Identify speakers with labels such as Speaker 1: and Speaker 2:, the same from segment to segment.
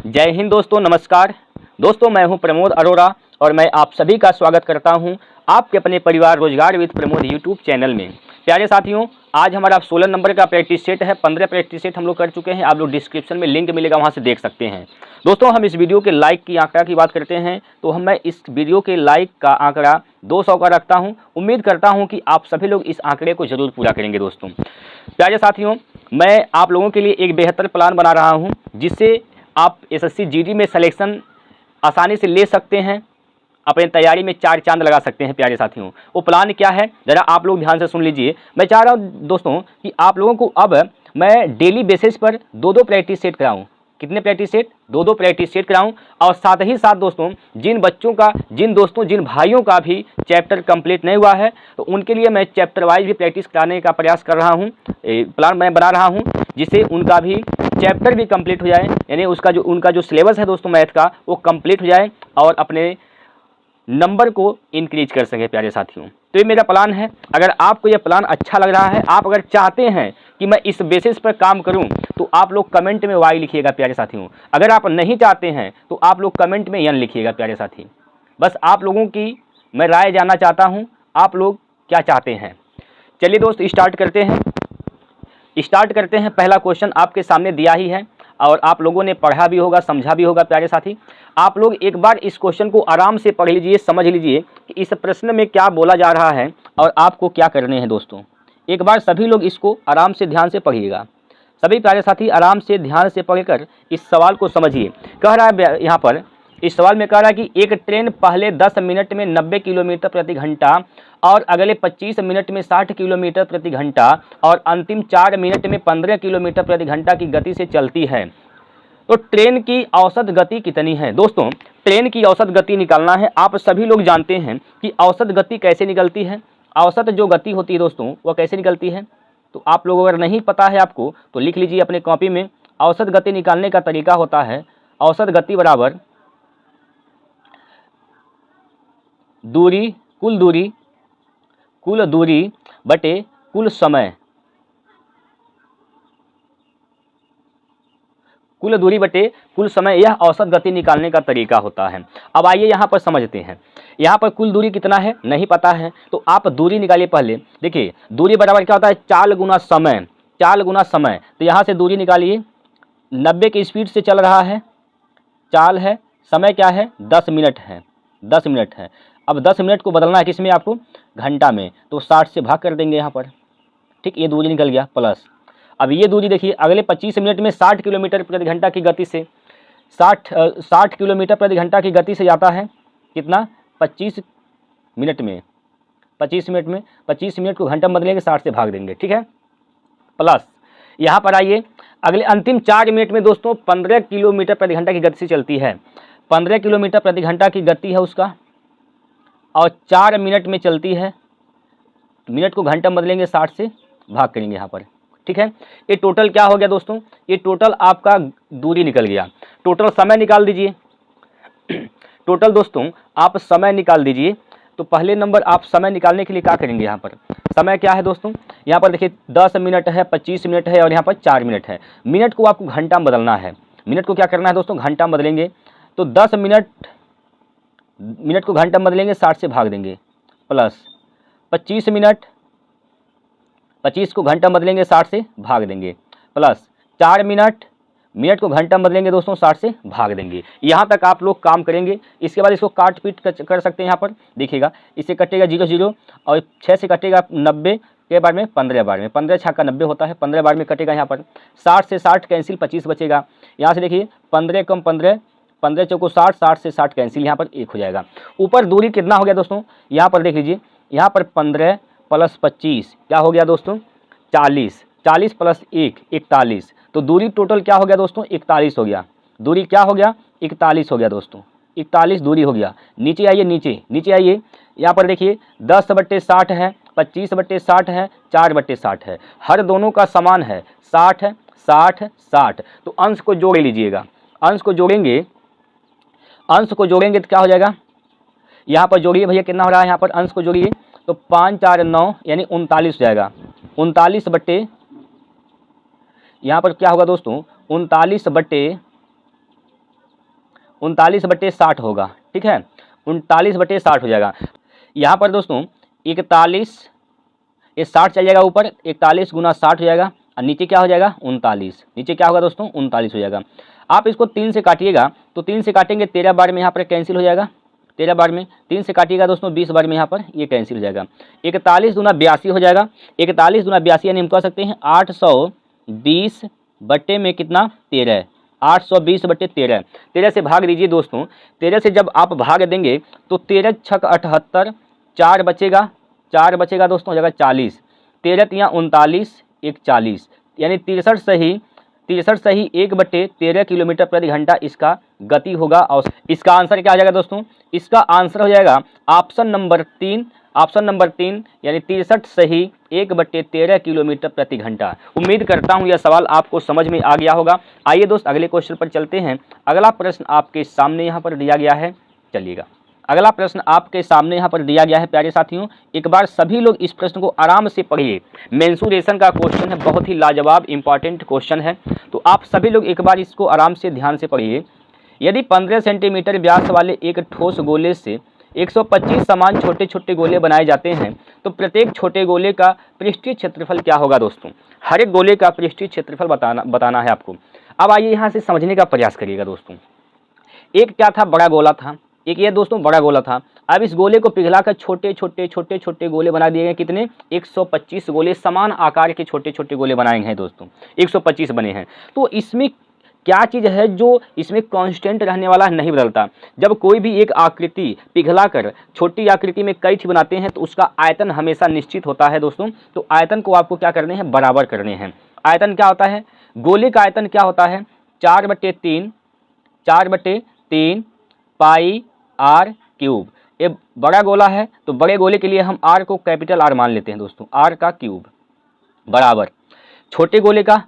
Speaker 1: जय हिंद दोस्तों, नमस्कार दोस्तों। मैं हूं प्रमोद अरोड़ा और मैं आप सभी का स्वागत करता हूं आपके अपने परिवार रोजगार विद प्रमोद यूट्यूब चैनल में। प्यारे साथियों, आज हमारा 16 नंबर का प्रैक्टिस सेट है। 15 प्रैक्टिस सेट हम लोग कर चुके हैं। आप लोग डिस्क्रिप्शन में लिंक मिलेगा, वहां से देख सकते हैं। दोस्तों, हम इस वीडियो के लाइक की आंकड़ा की बात करते हैं तो मैं इस वीडियो के लाइक का आंकड़ा 200 का रखता हूँ। उम्मीद करता हूँ कि आप सभी लोग इस आंकड़े को जरूर पूरा करेंगे। दोस्तों प्यारे साथियों, मैं आप लोगों के लिए एक बेहतर प्लान बना रहा हूँ जिससे आप एसएससी जीडी में सिलेक्शन आसानी से ले सकते हैं, अपने तैयारी में 4 चांद लगा सकते हैं। प्यारे साथियों, वो प्लान क्या है ज़रा आप लोग ध्यान से सुन लीजिए। मैं चाह रहा हूँ दोस्तों कि आप लोगों को अब मैं डेली बेसिस पर 2-2 प्रैक्टिस सेट कराऊँ। कितने प्रैक्टिस सेट? 2-2 प्रैक्टिस सेट कराऊं। और साथ ही साथ दोस्तों, जिन बच्चों का, जिन भाइयों का भी चैप्टर कंप्लीट नहीं हुआ है तो उनके लिए मैं चैप्टर वाइज भी प्रैक्टिस कराने का प्रयास कर रहा हूं। प्लान मैं बना रहा हूं जिससे उनका भी चैप्टर भी कंप्लीट हो जाए, यानी उनका जो सिलेबस है दोस्तों मैथ का, वो कंप्लीट हो जाए और अपने नंबर को इंक्रीज कर सके। प्यारे साथियों, तो ये मेरा प्लान है। अगर आपको ये प्लान अच्छा लग रहा है, आप अगर चाहते हैं कि मैं इस बेसिस पर काम करूं, तो आप लोग कमेंट में वाई लिखिएगा। प्यारे साथियों, अगर आप नहीं चाहते हैं तो आप लोग कमेंट में यन लिखिएगा। प्यारे साथी, बस आप लोगों की मैं राय जानना चाहता हूं, आप लोग क्या चाहते हैं। चलिए दोस्त, स्टार्ट करते हैं। पहला क्वेश्चन आपके सामने दिया ही है और आप लोगों ने पढ़ा भी होगा, समझा भी होगा। प्यारे साथी, आप लोग एक बार इस क्वेश्चन को आराम से पढ़ लीजिए, समझ लीजिए कि इस प्रश्न में क्या बोला जा रहा है और आपको क्या करने हैं। दोस्तों एक बार सभी लोग इसको आराम से ध्यान से पढ़िएगा। सभी प्यारे साथी आराम से ध्यान से पढ़कर इस सवाल को समझिए। कह रहा है यहाँ पर, इस सवाल में कह रहा है कि एक ट्रेन पहले 10 मिनट में 90 किलोमीटर प्रति घंटा और अगले 25 मिनट में 60 किलोमीटर प्रति घंटा और अंतिम 4 मिनट में 15 किलोमीटर प्रति घंटा की गति से चलती है, तो ट्रेन की औसत गति कितनी है। दोस्तों, ट्रेन की औसत गति निकालना है। आप सभी लोग जानते हैं कि औसत गति कैसे निकलती है। औसत जो गति होती है दोस्तों, वह कैसे निकलती है, तो आप लोग अगर नहीं पता है आपको तो लिख लीजिए अपने कॉपी में। औसत गति निकालने का तरीका होता है, औसत गति बराबर कुल दूरी बटे कुल समय। कुल दूरी बटे कुल समय, यह औसत गति निकालने का तरीका होता है। अब आइए यहाँ पर समझते हैं। यहाँ पर कुल दूरी कितना है नहीं पता है तो आप दूरी निकालिए। पहले देखिए, दूरी बराबर क्या होता है, चाल गुना समय। तो यहाँ से दूरी निकालिए। 90 की स्पीड से चल रहा है, चाल है, समय क्या है 10 मिनट है। 10 मिनट है। अब 10 मिनट को बदलना है किसमें आपको, घंटा में, तो 60 से भाग कर देंगे यहाँ पर। ठीक, ये दूरी निकल गया प्लस। अब ये दूरी देखिए, अगले 25 मिनट में 60 किलोमीटर प्रति घंटा की गति से 60 किलोमीटर प्रति घंटा की गति से जाता है कितना, 25 मिनट में। 25 मिनट को घंटा में बदलेंगे, 60 से भाग देंगे। ठीक है, प्लस यहाँ पर आइए, अगले अंतिम 4 मिनट में दोस्तों 15 किलोमीटर प्रति घंटा की गति से चलती है। 15 किलोमीटर प्रति घंटा की गति है उसका, और 4 मिनट में चलती है। मिनट को घंटा में बदलेंगे, 60 से भाग करेंगे यहाँ पर। ठीक है, ये टोटल क्या हो गया दोस्तों, ये टोटल आपका दूरी निकल गया। टोटल समय निकाल दीजिए। टोटल दोस्तों आप समय निकाल दीजिए। तो पहले नंबर आप समय निकालने के लिए क्या करेंगे, यहाँ पर समय क्या है दोस्तों, यहाँ पर देखिए 10 मिनट है, 25 मिनट है और यहाँ पर 4 मिनट है। मिनट को आपको घंटा में बदलना है। मिनट को क्या करना है दोस्तों, घंटा में बदलेंगे। तो 10 मिनट को घंटा में बदलेंगे, 60 से भाग देंगे, प्लस 25 मिनट, 25 को घंटा में बदलेंगे, 60 से भाग देंगे, प्लस 4 मिनट को घंटा में बदलेंगे दोस्तों, 60 से भाग देंगे। यहाँ तक आप लोग काम करेंगे। इसके बाद इसको काट पीट कर सकते हैं। यहाँ पर देखिएगा, इससे कटेगा 0 और 6 से कटेगा 90 के बार में 15 बार में, 15 छक्का 90 होता है, 15 बार में कटेगा। यहाँ पर 60 से 60 कैंसिल, 25 बचेगा। यहाँ से देखिए 15 कम 15, 15 चौको 60, 60 से 60 कैंसिल, यहाँ पर 1 हो जाएगा। ऊपर दूरी कितना हो गया दोस्तों, यहाँ पर देख लीजिए, यहाँ पर 15 प्लस 25 क्या हो गया दोस्तों, 40, 40 प्लस 1 41। तो दूरी टोटल क्या हो गया दोस्तों, 41 हो गया। दूरी क्या हो गया, 41 हो गया दोस्तों, 41 दूरी हो गया। नीचे आइए, नीचे आइए, यहाँ पर देखिए 10/60 है, 25/60 है, 4/60 है। हर दोनों का समान है, 60 है, 60 60। तो अंश को जोड़ लीजिएगा। अंश को जोड़ेंगे तो क्या हो जाएगा, यहाँ पर जोड़िए भैया, कितना हो रहा है, यहाँ पर अंश को जोड़िए तो 5 4 9 यानी 39 हो जाएगा। 39 बट्टे, यहाँ पर क्या होगा दोस्तों, 39 बट्टे 39/60 होगा, ठीक है, 39/60 हो जाएगा। यहाँ पर दोस्तों 41, ये 60 चल जाएगा ऊपर, 41 × 60 हो जाएगा और नीचे क्या हो जाएगा 39, नीचे क्या होगा दोस्तों 39 हो जाएगा। आप इसको 3 से काटिएगा तो 3 से काटेंगे 13 बार में यहाँ पर कैंसिल हो जाएगा, 13 बार में 3 से काटिएगा दोस्तों 20 बार में यहाँ पर ये कैंसिल हो जाएगा। 41 × 82 हो जाएगा, 41 × 82 यानी हम कह सकते हैं 820 बट्टे में कितना 13, 820/13, 13 से भाग दीजिए दोस्तों। 13 से जब आप भाग देंगे तो 13 × 6 = 78, 4 बचेगा, 4 बचेगा दोस्तों हो जाएगा 40, 13 × 3 = 39, 1 40, यानी 63 सही 1/13 किलोमीटर प्रति घंटा इसका गति होगा। और इसका आंसर क्या आ जाएगा दोस्तों, इसका आंसर हो जाएगा ऑप्शन नंबर 3, ऑप्शन नंबर 3 यानी 63 सही 1/13 किलोमीटर प्रति घंटा। उम्मीद करता हूं यह सवाल आपको समझ में आ गया होगा। आइए दोस्त अगले क्वेश्चन पर चलते हैं। अगला प्रश्न आपके सामने यहाँ पर दिया गया है, चलिएगा अगला प्रश्न आपके सामने यहाँ पर दिया गया है प्यारे साथियों। एक बार सभी लोग इस प्रश्न को आराम से पढ़िए। मेंसुरेशन का क्वेश्चन है, बहुत ही लाजवाब इंपॉर्टेंट क्वेश्चन है, तो आप सभी लोग एक बार इसको आराम से ध्यान से पढ़िए। यदि 15 सेंटीमीटर व्यास वाले एक ठोस गोले से 125 समान छोटे छोटे गोले बनाए जाते हैं तो प्रत्येक छोटे गोले का पृष्ठीय क्षेत्रफल क्या होगा दोस्तों। हर एक गोले का पृष्ठीय क्षेत्रफल बताना है आपको। अब आइए यहाँ से समझने का प्रयास करिएगा दोस्तों। एक क्या था, बड़ा गोला था, एक ये दोस्तों बड़ा गोला था। अब इस गोले को पिघलाकर छोटे छोटे गोले बना दिए गए, कितने 125 गोले, समान आकार के छोटे छोटे गोले बनाए गए हैं दोस्तों, 125 बने हैं। तो इसमें क्या चीज़ है जो इसमें कांस्टेंट रहने वाला नहीं बदलता। जब कोई भी एक आकृति पिघलाकर छोटी आकृति में कई बनाते हैं तो उसका आयतन हमेशा निश्चित होता है दोस्तों। तो आयतन को आपको क्या करने हैं, बराबर करने हैं। आयतन क्या होता है, गोले का आयतन क्या होता है 4/3 पाई r क्यूब। ये बड़ा गोला है तो बड़े गोले के लिए हम r को कैपिटल R मान लेते हैं दोस्तों, r का क्यूब बराबर छोटे गोले का,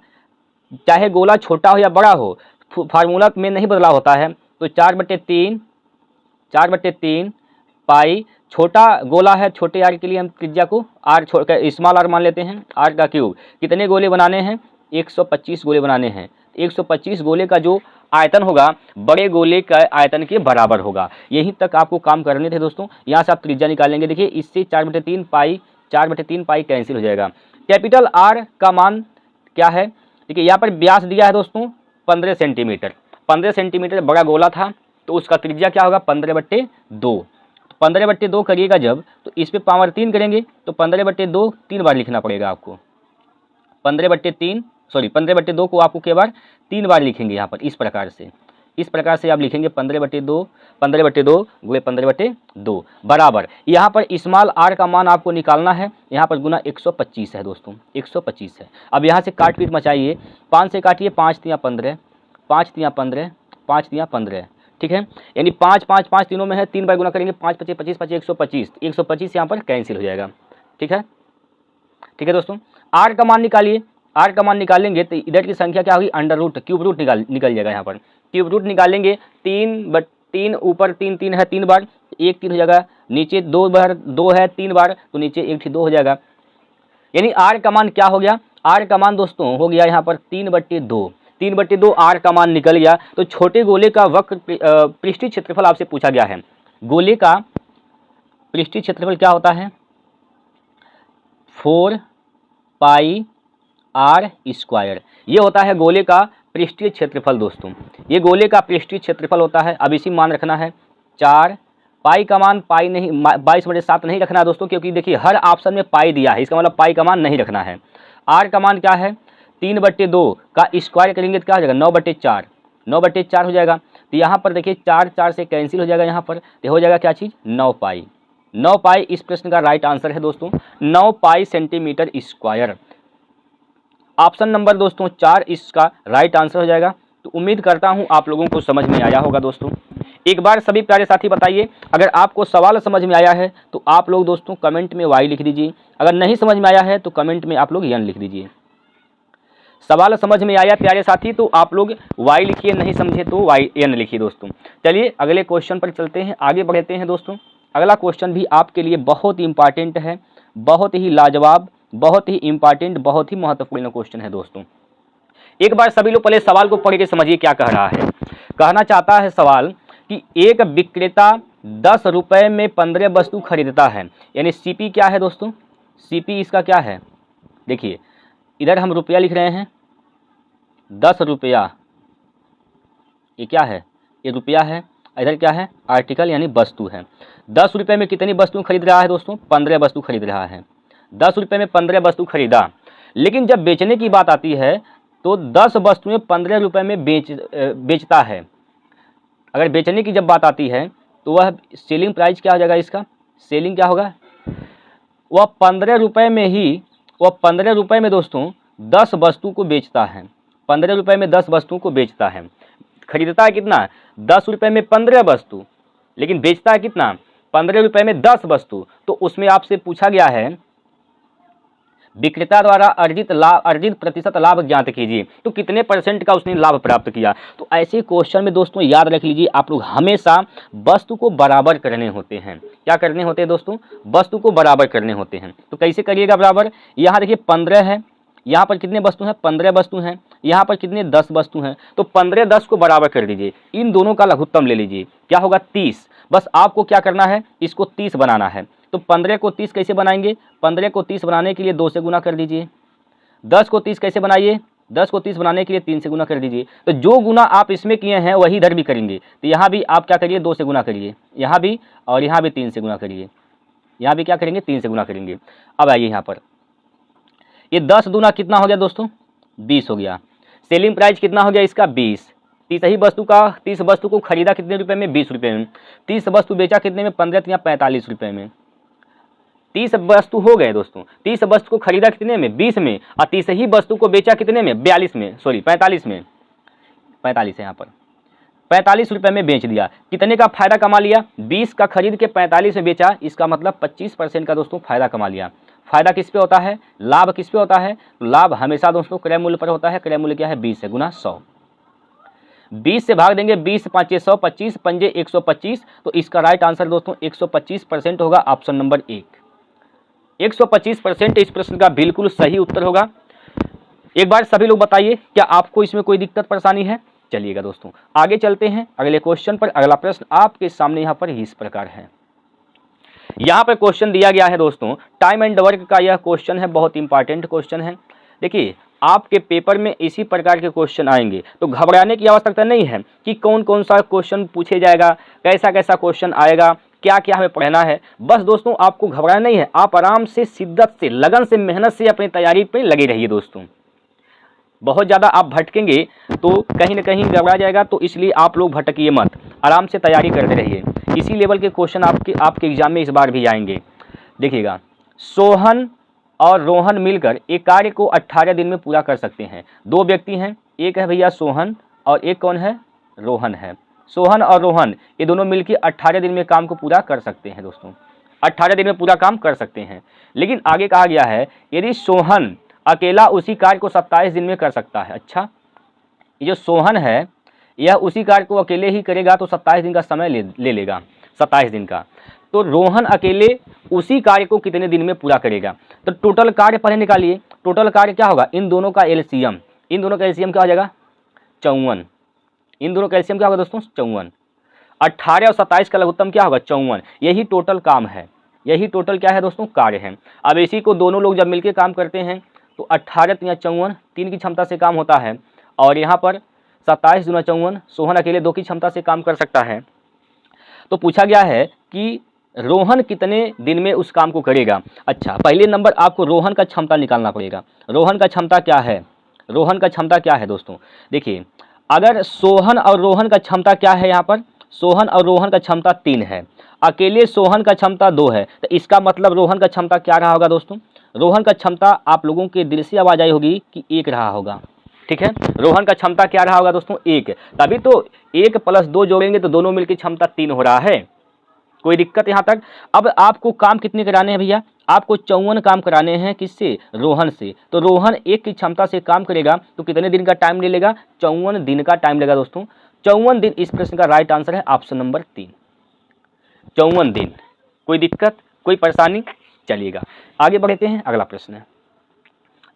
Speaker 1: चाहे गोला छोटा हो या बड़ा हो, फार्मूला में नहीं बदलाव होता है। तो 4/3 पाई, छोटा गोला है, छोटे r के लिए हम त्रिज्या को स्मॉल r मान लेते हैं, r का क्यूब। कितने गोले बनाने हैं, 125 गोले बनाने हैं। 125 गोले का जो आयतन होगा बड़े गोले का आयतन के बराबर होगा। यहीं तक आपको काम करने थे दोस्तों। यहाँ से आप त्रिज्या निकालेंगे, देखिए इससे 4/3 पाई कैंसिल हो जाएगा। कैपिटल R का मान क्या है, देखिए यहाँ पर व्यास दिया है दोस्तों 15 सेंटीमीटर। 15 सेंटीमीटर बड़ा गोला था तो उसका त्रिज्या क्या होगा 15/2। 15/2 करिएगा जब, तो इस पर पावर 3 करेंगे तो 15/2 3 बार लिखना पड़ेगा आपको। 15/2 को आपको केवल 3 बार लिखेंगे यहाँ पर। इस प्रकार से आप लिखेंगे 15/2 गुणे 15/2 बराबर, यहाँ पर स्मॉल r का मान आपको निकालना है, यहाँ पर गुना 125 है दोस्तों, 125 है। अब यहाँ से काट पीट मचाइए, 5 से काटिए, 5 × 15, 5 × 15, 5 × 15, ठीक है, यानी 5 5 5 तीनों में है, 3 बार गुना करेंगे, 5 × 25 25 125, 125 यहाँ पर कैंसिल हो जाएगा। ठीक है दोस्तों। r का मान निकालिए, r का मान निकालेंगे तो इधर की संख्या क्या होगी, क्यूब रूट निकल जाएगा। यहाँ पर क्यूब रूट निकालेंगे, 3 ऊपर 3 है, 3 बार 1 3 हो जाएगा, नीचे 2 बार 2 है 3 बार, तो नीचे 1 2 हो जाएगा। यानी r का मान क्या हो गया, r का मान दोस्तों हो गया यहाँ पर 3/2 r का मान निकल गया। तो छोटे गोले का वक्र पृष्ठीय क्षेत्रफल आपसे पूछा गया है। गोले का पृष्ठीय क्षेत्रफल क्या होता है 4 पाई r स्क्वायर, ये होता है गोले का पृष्ठीय क्षेत्रफल दोस्तों। ये गोले का पृष्ठीय क्षेत्रफल होता है। अब इसी मान रखना है 4, पाई का मान पाई नहीं 22/7 नहीं रखना है दोस्तों, क्योंकि देखिए हर ऑप्शन में पाई दिया है, इसका मतलब पाई का मान नहीं रखना है। r का मान क्या है 3/2 का स्क्वायर करेंगे तो क्या हो जाएगा 9/4 हो जाएगा। तो यहाँ पर देखिए 4 से कैंसिल हो जाएगा, यहाँ पर तो हो जाएगा क्या चीज़ 9 पाई। इस प्रश्न का राइट आंसर है दोस्तों 9 पाई सेंटीमीटर स्क्वायर। ऑप्शन नंबर दोस्तों 4 इसका राइट आंसर हो जाएगा। तो उम्मीद करता हूँ आप लोगों को समझ में आया होगा दोस्तों। एक बार सभी प्यारे साथी बताइए, अगर आपको सवाल समझ में आया है तो आप लोग दोस्तों कमेंट में वाई लिख दीजिए, अगर नहीं समझ में आया है तो कमेंट में आप लोग एन लिख दीजिए। सवाल समझ में आया प्यारे साथी तो आप लोग वाई लिखिए, नहीं समझे तो वाई एन लिखिए दोस्तों। चलिए अगले क्वेश्चन पर चलते हैं, आगे बढ़ते हैं दोस्तों। अगला क्वेश्चन भी आपके लिए बहुत ही इंपॉर्टेंट है, बहुत ही लाजवाब, बहुत ही इंपॉर्टेंट, बहुत ही महत्वपूर्ण क्वेश्चन है दोस्तों। एक बार सभी लोग पहले सवाल को पढ़ के समझिए क्या कह रहा है। कहना चाहता है सवाल कि एक विक्रेता 10 रुपये में 15 वस्तु खरीदता है, यानी सीपी क्या है दोस्तों, सीपी इसका क्या है, देखिए इधर हम रुपया लिख रहे हैं 10 रुपया, ये क्या है, ये रुपया है, इधर क्या है आर्टिकल यानी वस्तु है। 10 रुपये में कितनी वस्तु खरीद रहा है दोस्तों, 15 वस्तु खरीद रहा है। 10 रुपये में 15 वस्तु खरीदा, लेकिन जब बेचने की बात आती है तो 10 वस्तुएं 15 रुपये में बेचता है। अगर बेचने की जब बात आती है तो वह सेलिंग प्राइस क्या हो जाएगा, इसका सेलिंग क्या होगा, वह 15 रुपये में ही, वह 15 रुपये में दोस्तों 10 वस्तु को बेचता है। 15 रुपये में 10 वस्तुओं को बेचता है। खरीदता है कितना, 10 रुपये में 15 वस्तु, लेकिन बेचता है कितना, 15 रुपये में 10 वस्तु। तो उसमें आपसे पूछा गया है विक्रेता द्वारा अर्जित प्रतिशत लाभ ज्ञात कीजिए, तो कितने परसेंट का उसने लाभ प्राप्त किया। तो ऐसे क्वेश्चन में दोस्तों याद रख लीजिए, आप लोग हमेशा वस्तु को बराबर करने होते हैं। क्या करने होते हैं दोस्तों, वस्तु को बराबर करने होते हैं। तो कैसे करिएगा बराबर, यहाँ देखिए 15 है, यहाँ पर कितने वस्तु हैं, 15 वस्तु हैं, यहाँ पर कितने 10 वस्तु हैं, तो 15 10 को बराबर कर दीजिए, इन दोनों का लघुत्तम ले लीजिए, क्या होगा 30। बस आपको क्या करना है, इसको 30 बनाना है। तो 15 को 30 कैसे बनाएंगे, 15 को 30 बनाने के लिए 2 से गुना कर दीजिए। 10 को 30 कैसे बनाइए, 10 को 30 बनाने के लिए 3 से गुना कर दीजिए। तो जो गुना आप इसमें किए हैं वही इधर भी करेंगे। तो यहाँ भी आप क्या करिए, 2 से गुना करिए, यहाँ भी, और यहाँ भी 3 से गुना करिए, यहाँ भी क्या करेंगे 3 से गुना करेंगे। अब आइए यहाँ पर, ये 10 दूना कितना हो गया दोस्तों, 20 हो गया। सेलिंग प्राइस कितना हो गया इसका 20। 30 वस्तु को खरीदा कितने रुपए में, 20 रुपये में। 30 वस्तु बेचा कितने में, 15 या 45 रुपये में। 30 वस्तु हो गए दोस्तों, 30 वस्तु को खरीदा कितने में, 20 में, और 30 ही वस्तु को बेचा कितने में, 45 में, सॉरी 45 में, 45 है यहाँ पर, 45 रुपये में बेच दिया। कितने का फायदा कमा लिया, 20 का खरीद के 45 में बेचा, इसका मतलब 25% का दोस्तों फायदा कमा लिया। फायदा किस पे होता है, लाभ किस पे होता है, तो लाभ हमेशा दोस्तों क्रय मूल्य पर होता है। क्रय मूल्य क्या है, 20 से गुना 100, 20 से भाग देंगे, 20 5 100, 25 पंजे 125। तो इसका राइट आंसर दोस्तों 125% होगा, ऑप्शन नंबर 1। 125% इस प्रश्न का बिल्कुल सही उत्तर होगा। एक बार सभी लोग बताइए, क्या आपको इसमें कोई दिक्कत परेशानी है। चलिएगा दोस्तों आगे चलते हैं अगले क्वेश्चन पर। अगला प्रश्न आपके सामने यहाँ पर इस प्रकार है। यहाँ पर क्वेश्चन दिया गया है दोस्तों, टाइम एंड वर्क का यह क्वेश्चन है, बहुत इंपॉर्टेंट क्वेश्चन है। देखिए आपके पेपर में इसी प्रकार के क्वेश्चन आएंगे, तो घबराने की आवश्यकता नहीं है कि कौन कौन सा क्वेश्चन पूछे जाएगा, कैसा कैसा क्वेश्चन आएगा, क्या क्या हमें पढ़ना है। बस दोस्तों आपको घबराना नहीं है, आप आराम से, शिद्दत से, लगन से, मेहनत से अपनी तैयारी पे लगे रहिए दोस्तों। बहुत ज़्यादा आप भटकेंगे तो कहीं ना कहीं गड़बड़ा जाएगा, तो इसलिए आप लोग भटकिए मत, आराम से तैयारी करते रहिए। इसी लेवल के क्वेश्चन आपके एग्जाम में इस बार भी आएंगे। देखिएगा, सोहन और रोहन मिलकर एक कार्य को 18 दिन में पूरा कर सकते हैं। 2 व्यक्ति हैं, एक है भैया सोहन और एक कौन है, रोहन है। सोहन और रोहन ये दोनों मिलकर 18 दिन में काम को पूरा कर सकते हैं दोस्तों, 18 दिन में पूरा काम कर सकते हैं। लेकिन आगे कहा गया है यदि सोहन अकेला उसी कार्य को 27 दिन में कर सकता है। अच्छा, ये जो सोहन है यह उसी कार्य को अकेले ही करेगा तो 27 दिन का समय ले लेगा, 27 दिन का। तो रोहन अकेले उसी कार्य को कितने दिन में पूरा करेगा। तो टोटल कार्य पहले निकालिए, टोटल कार्य क्या होगा, इन दोनों का एलसीएम, इन दोनों का एलसीएम क्या हो जाएगा 54। इन दोनों का एलसीएम क्या होगा दोस्तों 54। 18 और 27 का लघुत्तम क्या होगा 54। यही टोटल काम है, यही टोटल क्या है दोस्तों कार्य है। अब इसी को दोनों लोग जब मिलकर काम करते हैं तो 18 या 54 3 की क्षमता से काम होता है, और यहाँ पर 27 दूना 54, सोहन अकेले 2 की क्षमता से काम कर सकता है। तो पूछा गया है कि रोहन कितने दिन में उस काम को करेगा। अच्छा, पहले नंबर आपको रोहन का क्षमता निकालना पड़ेगा। रोहन का क्षमता क्या है, रोहन का क्षमता क्या है दोस्तों, देखिए अगर सोहन और रोहन का क्षमता क्या है, यहाँ पर सोहन और रोहन का क्षमता 3 है, अकेले सोहन का क्षमता 2 है, तो इसका मतलब रोहन का क्षमता क्या रहा होगा दोस्तों, रोहन का क्षमता आप लोगों के दिल से आवाज आई होगी कि 1 रहा होगा। ठीक है, रोहन का क्षमता क्या रहा होगा दोस्तों 1, तभी तो 1 + 2 जोड़ेंगे तो दोनों मिलकर क्षमता 3 हो रहा है। कोई दिक्कत यहाँ तक। अब आपको काम कितने कराने हैं भैया, आपको 54 काम कराने हैं, किससे, रोहन से। तो रोहन 1 की क्षमता से काम करेगा तो कितने दिन का टाइम ले लेगा, 54 दिन का टाइम लेगा दोस्तों। 54 दिन इस प्रश्न का राइट आंसर है ऑप्शन नंबर 3, 54 दिन। कोई दिक्कत, कोई परेशानी। चलिएगा आगे बढ़ते हैं, अगला प्रश्न है।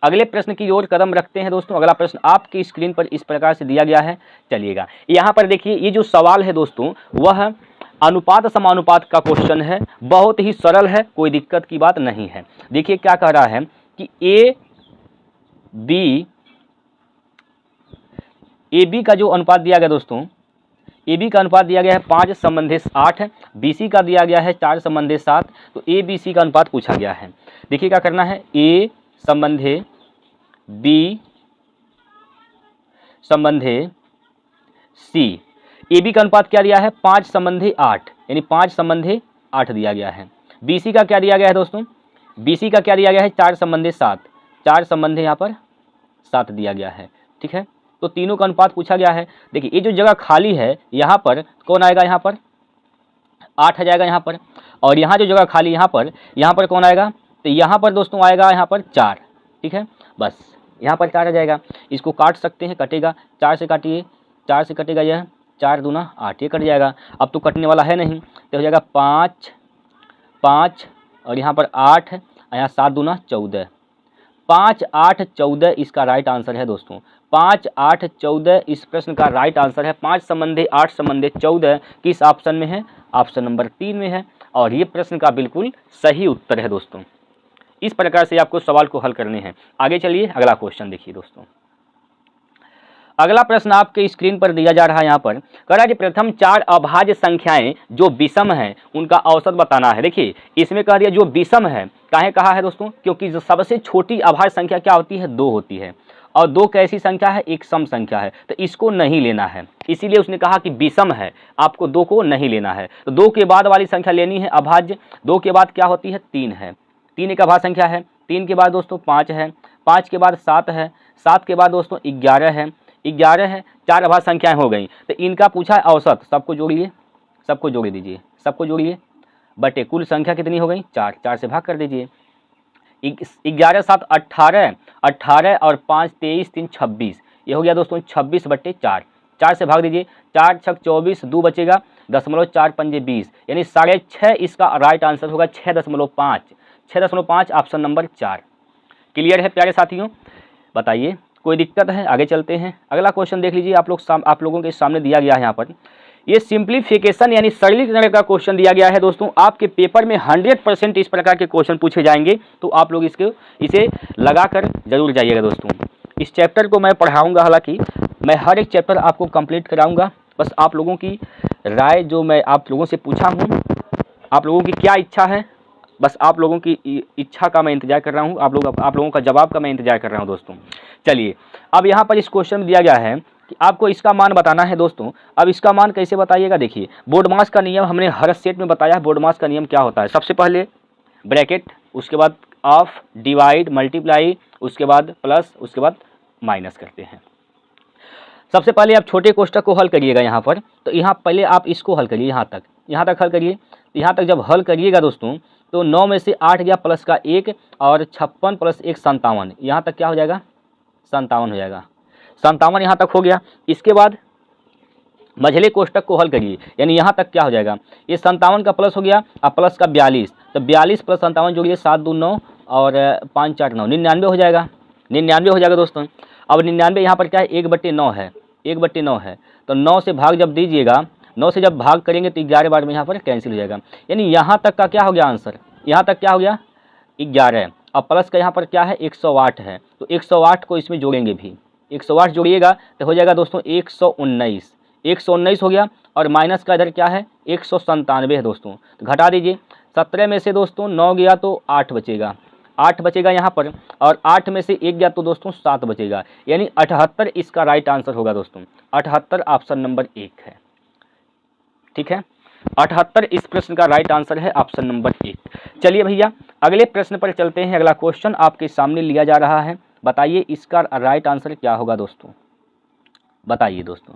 Speaker 1: अगले प्रश्न की ओर कदम रखते हैं दोस्तों। अगला प्रश्न आपकी स्क्रीन पर इस प्रकार से दिया गया है, चलिएगा यहाँ पर देखिए। ये जो सवाल है दोस्तों वह अनुपात समानुपात का क्वेश्चन है, बहुत ही सरल है, कोई दिक्कत की बात नहीं है। देखिए क्या कह रहा है कि ए बी का जो अनुपात दिया गया दोस्तों, ए बी का अनुपात दिया गया है 5:8, बी सी का दिया गया है 4:7, तो ए बी सी का अनुपात पूछा गया है। देखिए क्या करना है, ए संबंधे बी संबंधे सी। ए बी का अनुपात क्या दिया है 5:8, यानी 5:8 दिया गया है। बी सी का क्या दिया गया है दोस्तों, बी सी का क्या दिया गया है 4:7, 4 यहाँ पर 7 दिया गया है। ठीक है, तो तीनों का अनुपात पूछा गया है। देखिए ये जो जगह खाली है यहाँ पर कौन आएगा, यहाँ पर 8 आ जाएगा यहाँ पर, और यहाँ जो जगह खाली यहाँ पर कौन आएगा, तो यहाँ पर दोस्तों आएगा यहाँ पर 4। ठीक है, बस यहाँ पर 4 आ जाएगा। इसको काट सकते हैं, कटेगा 4 से काटिए, 4 से कटेगा यह 4 दूना 8, ये कट जाएगा। अब तो कटने वाला है नहीं, तो हो जाएगा 5 और यहाँ पर 8, यहाँ 7 दूना 14, 5, 8, 14 इसका राइट आंसर है दोस्तों। 5, 8, 14 इस प्रश्न का राइट आंसर है। 5:8:14 किस ऑप्शन में है, ऑप्शन नंबर 3 में है, और ये प्रश्न का बिल्कुल सही उत्तर है दोस्तों। इस प्रकार से आपको सवाल को हल करने हैं। आगे चलिए अगला क्वेश्चन देखिए दोस्तों। अगला प्रश्न आपके स्क्रीन पर दिया जा रहा है, यहाँ पर कह रहा है कि प्रथम 4 अभाज्य संख्याएं जो विषम हैं उनका औसत बताना है। देखिए इसमें कह दिया जो विषम है, काहे कहा है दोस्तों, क्योंकि जो सबसे छोटी अभाज्य संख्या क्या होती है, 2 होती है, और 2 कैसी संख्या है, एक सम संख्या है, तो इसको नहीं लेना है। इसीलिए उसने कहा कि विषम है, आपको 2 को नहीं लेना है। तो 2 के बाद वाली संख्या लेनी है अभाज्य। 2 के बाद क्या होती है, 3 है, 3 एक अभाज्य संख्या है। 3 के बाद दोस्तों 5 है, 5 के बाद 7 है, 7 के बाद दोस्तों 11 है, 11 है, 4 अभाज्य संख्याएं हो गई। तो इनका पूछा है औसत, सबको जोड़िए, सबको जोड़ दीजिए, सबको जोड़िए, बटे कुल संख्या कितनी हो गई, 4, 4 से भाग कर दीजिए। 11 7 18, 18 और 5 23 3 26, ये हो गया दोस्तों 26/4, 4 से भाग दीजिए, 4 6 24, 2 बचेगा, 0.4 पंजे 20, यानी 6.5 इसका राइट आंसर होगा। 6.5, 6.5 ऑप्शन नंबर 4। क्लियर है प्यारे साथियों, बताइए कोई दिक्कत है, आगे चलते हैं। अगला क्वेश्चन देख लीजिए, आप लोगों के सामने दिया गया है। यहाँ पर ये सिंप्लीफिकेशन यानी सरलीकरण का क्वेश्चन दिया गया है दोस्तों। आपके पेपर में 100% इस प्रकार के क्वेश्चन पूछे जाएंगे, तो आप लोग इसे लगाकर जरूर जाइएगा दोस्तों। इस चैप्टर को मैं पढ़ाऊंगा, हालांकि मैं हर एक चैप्टर आपको कंप्लीट कराऊंगा। बस आप लोगों की राय जो मैं आप लोगों से पूछा हूँ, आप लोगों की क्या इच्छा है, बस आप लोगों की इच्छा का मैं इंतजार कर रहा हूँ, आप लोगों का जवाब का मैं इंतजार कर रहा हूँ दोस्तों। चलिए अब यहाँ पर इस क्वेश्चन में दिया गया है कि आपको इसका मान बताना है दोस्तों। अब इसका मान कैसे बताइएगा, देखिए बोर्डमास का नियम हमने हर सेट में बताया है। बोर्डमास का नियम क्या होता है, सबसे पहले ब्रैकेट, उसके बाद ऑफ, डिवाइड, मल्टीप्लाई, उसके बाद प्लस, उसके बाद माइनस करते हैं। सबसे पहले आप छोटे कोष्ठक को हल करिएगा यहाँ पर, तो यहाँ पहले आप इसको हल करिए, यहाँ तक हल करिए। यहाँ तक जब हल करिएगा दोस्तों, तो 9 में से 8 गया, प्लस का 1, और 56 + 1 57, यहाँ तक क्या हो जाएगा, 57 हो जाएगा। 57 यहाँ तक हो गया। इसके बाद मझले कोष्ठक को हल करिए, यानी यहाँ तक क्या हो जाएगा, ये 57 का प्लस हो गया, अब प्लस का 42, तो 42 + 57 जोड़िए, 7 2 9 और 5 4 9, 99 हो जाएगा। 99 हो जाएगा दोस्तों। अब 99 यहाँ पर क्या है, 1/9 है, 1/9 है, तो 9 से भाग जब दीजिएगा, 9 से जब भाग करेंगे तो 11 बार में यहाँ पर कैंसिल हो जाएगा, यानी यहाँ तक का क्या हो गया आंसर, यहाँ तक क्या हो गया 11। अब प्लस का यहाँ पर क्या है 108 है, तो 108 को इसमें जोड़ेंगे भी, 108 जोड़िएगा तो हो जाएगा दोस्तों 119, 119 हो गया। और माइनस का इधर क्या है 197 है दोस्तों, तो घटा दीजिए। 17 में से दोस्तों 9 गया तो 8 बचेगा, 8 बचेगा यहाँ पर, और 8 में से 1 गया तो दोस्तों 7 बचेगा, यानी 78 इसका राइट आंसर होगा दोस्तों। 78 ऑप्शन नंबर 1 है, ठीक है। 78 इस प्रश्न का राइट आंसर है, ऑप्शन नंबर 1। चलिए भैया अगले प्रश्न पर चलते हैं। अगला क्वेश्चन आपके सामने लिया जा रहा है, बताइए इसका राइट आंसर क्या होगा दोस्तों, बताइए दोस्तों।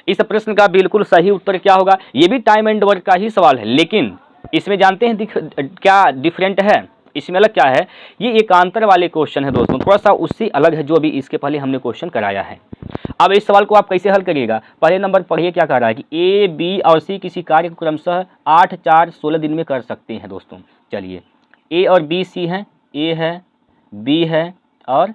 Speaker 1: इस प्रश्न का बिल्कुल सही उत्तर क्या होगा, ये भी टाइम एंड वर्क का ही सवाल है, लेकिन इसमें जानते हैं क्या डिफरेंट है, इसमें अलग क्या है, ये एकांतर वाले क्वेश्चन है दोस्तों, थोड़ा सा उससे अलग है जो अभी इसके पहले हमने क्वेश्चन कराया है। अब इस सवाल को आप कैसे हल करिएगा, पहले नंबर पढ़िए क्या कह रहा है कि ए बी और सी किसी कार्य को क्रमशः 8 4 16 दिन में कर सकते हैं दोस्तों। चलिए ए और बी सी हैं, ए है, बी है और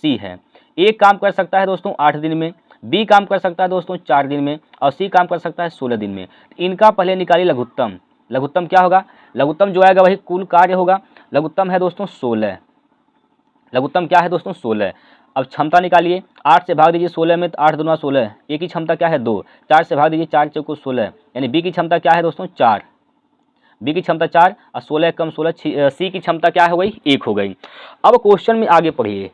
Speaker 1: सी है। ए काम कर सकता है दोस्तों 8 दिन में, बी काम कर सकता है दोस्तों 4 दिन में और सी काम कर सकता है 16 दिन में। इनका पहले निकालिए लघुत्तम। लघुत्तम क्या होगा? लघुत्तम जो आएगा वही कुल कार्य होगा। लघुत्तम है दोस्तों 16। लघुत्तम क्या है दोस्तों? 16। अब क्षमता निकालिए, 8 से भाग दीजिए 16 में तो 8 दूना 16। ए की क्षमता क्या है? 2। 4 से भाग दीजिए, 4 चौको 16, यानी बी की क्षमता क्या है दोस्तों? 4। बी की क्षमता 4 और 16 कम 16, सी की क्षमता क्या हो गई? 1 हो गई। अब क्वेश्चन में आगे पढ़िए,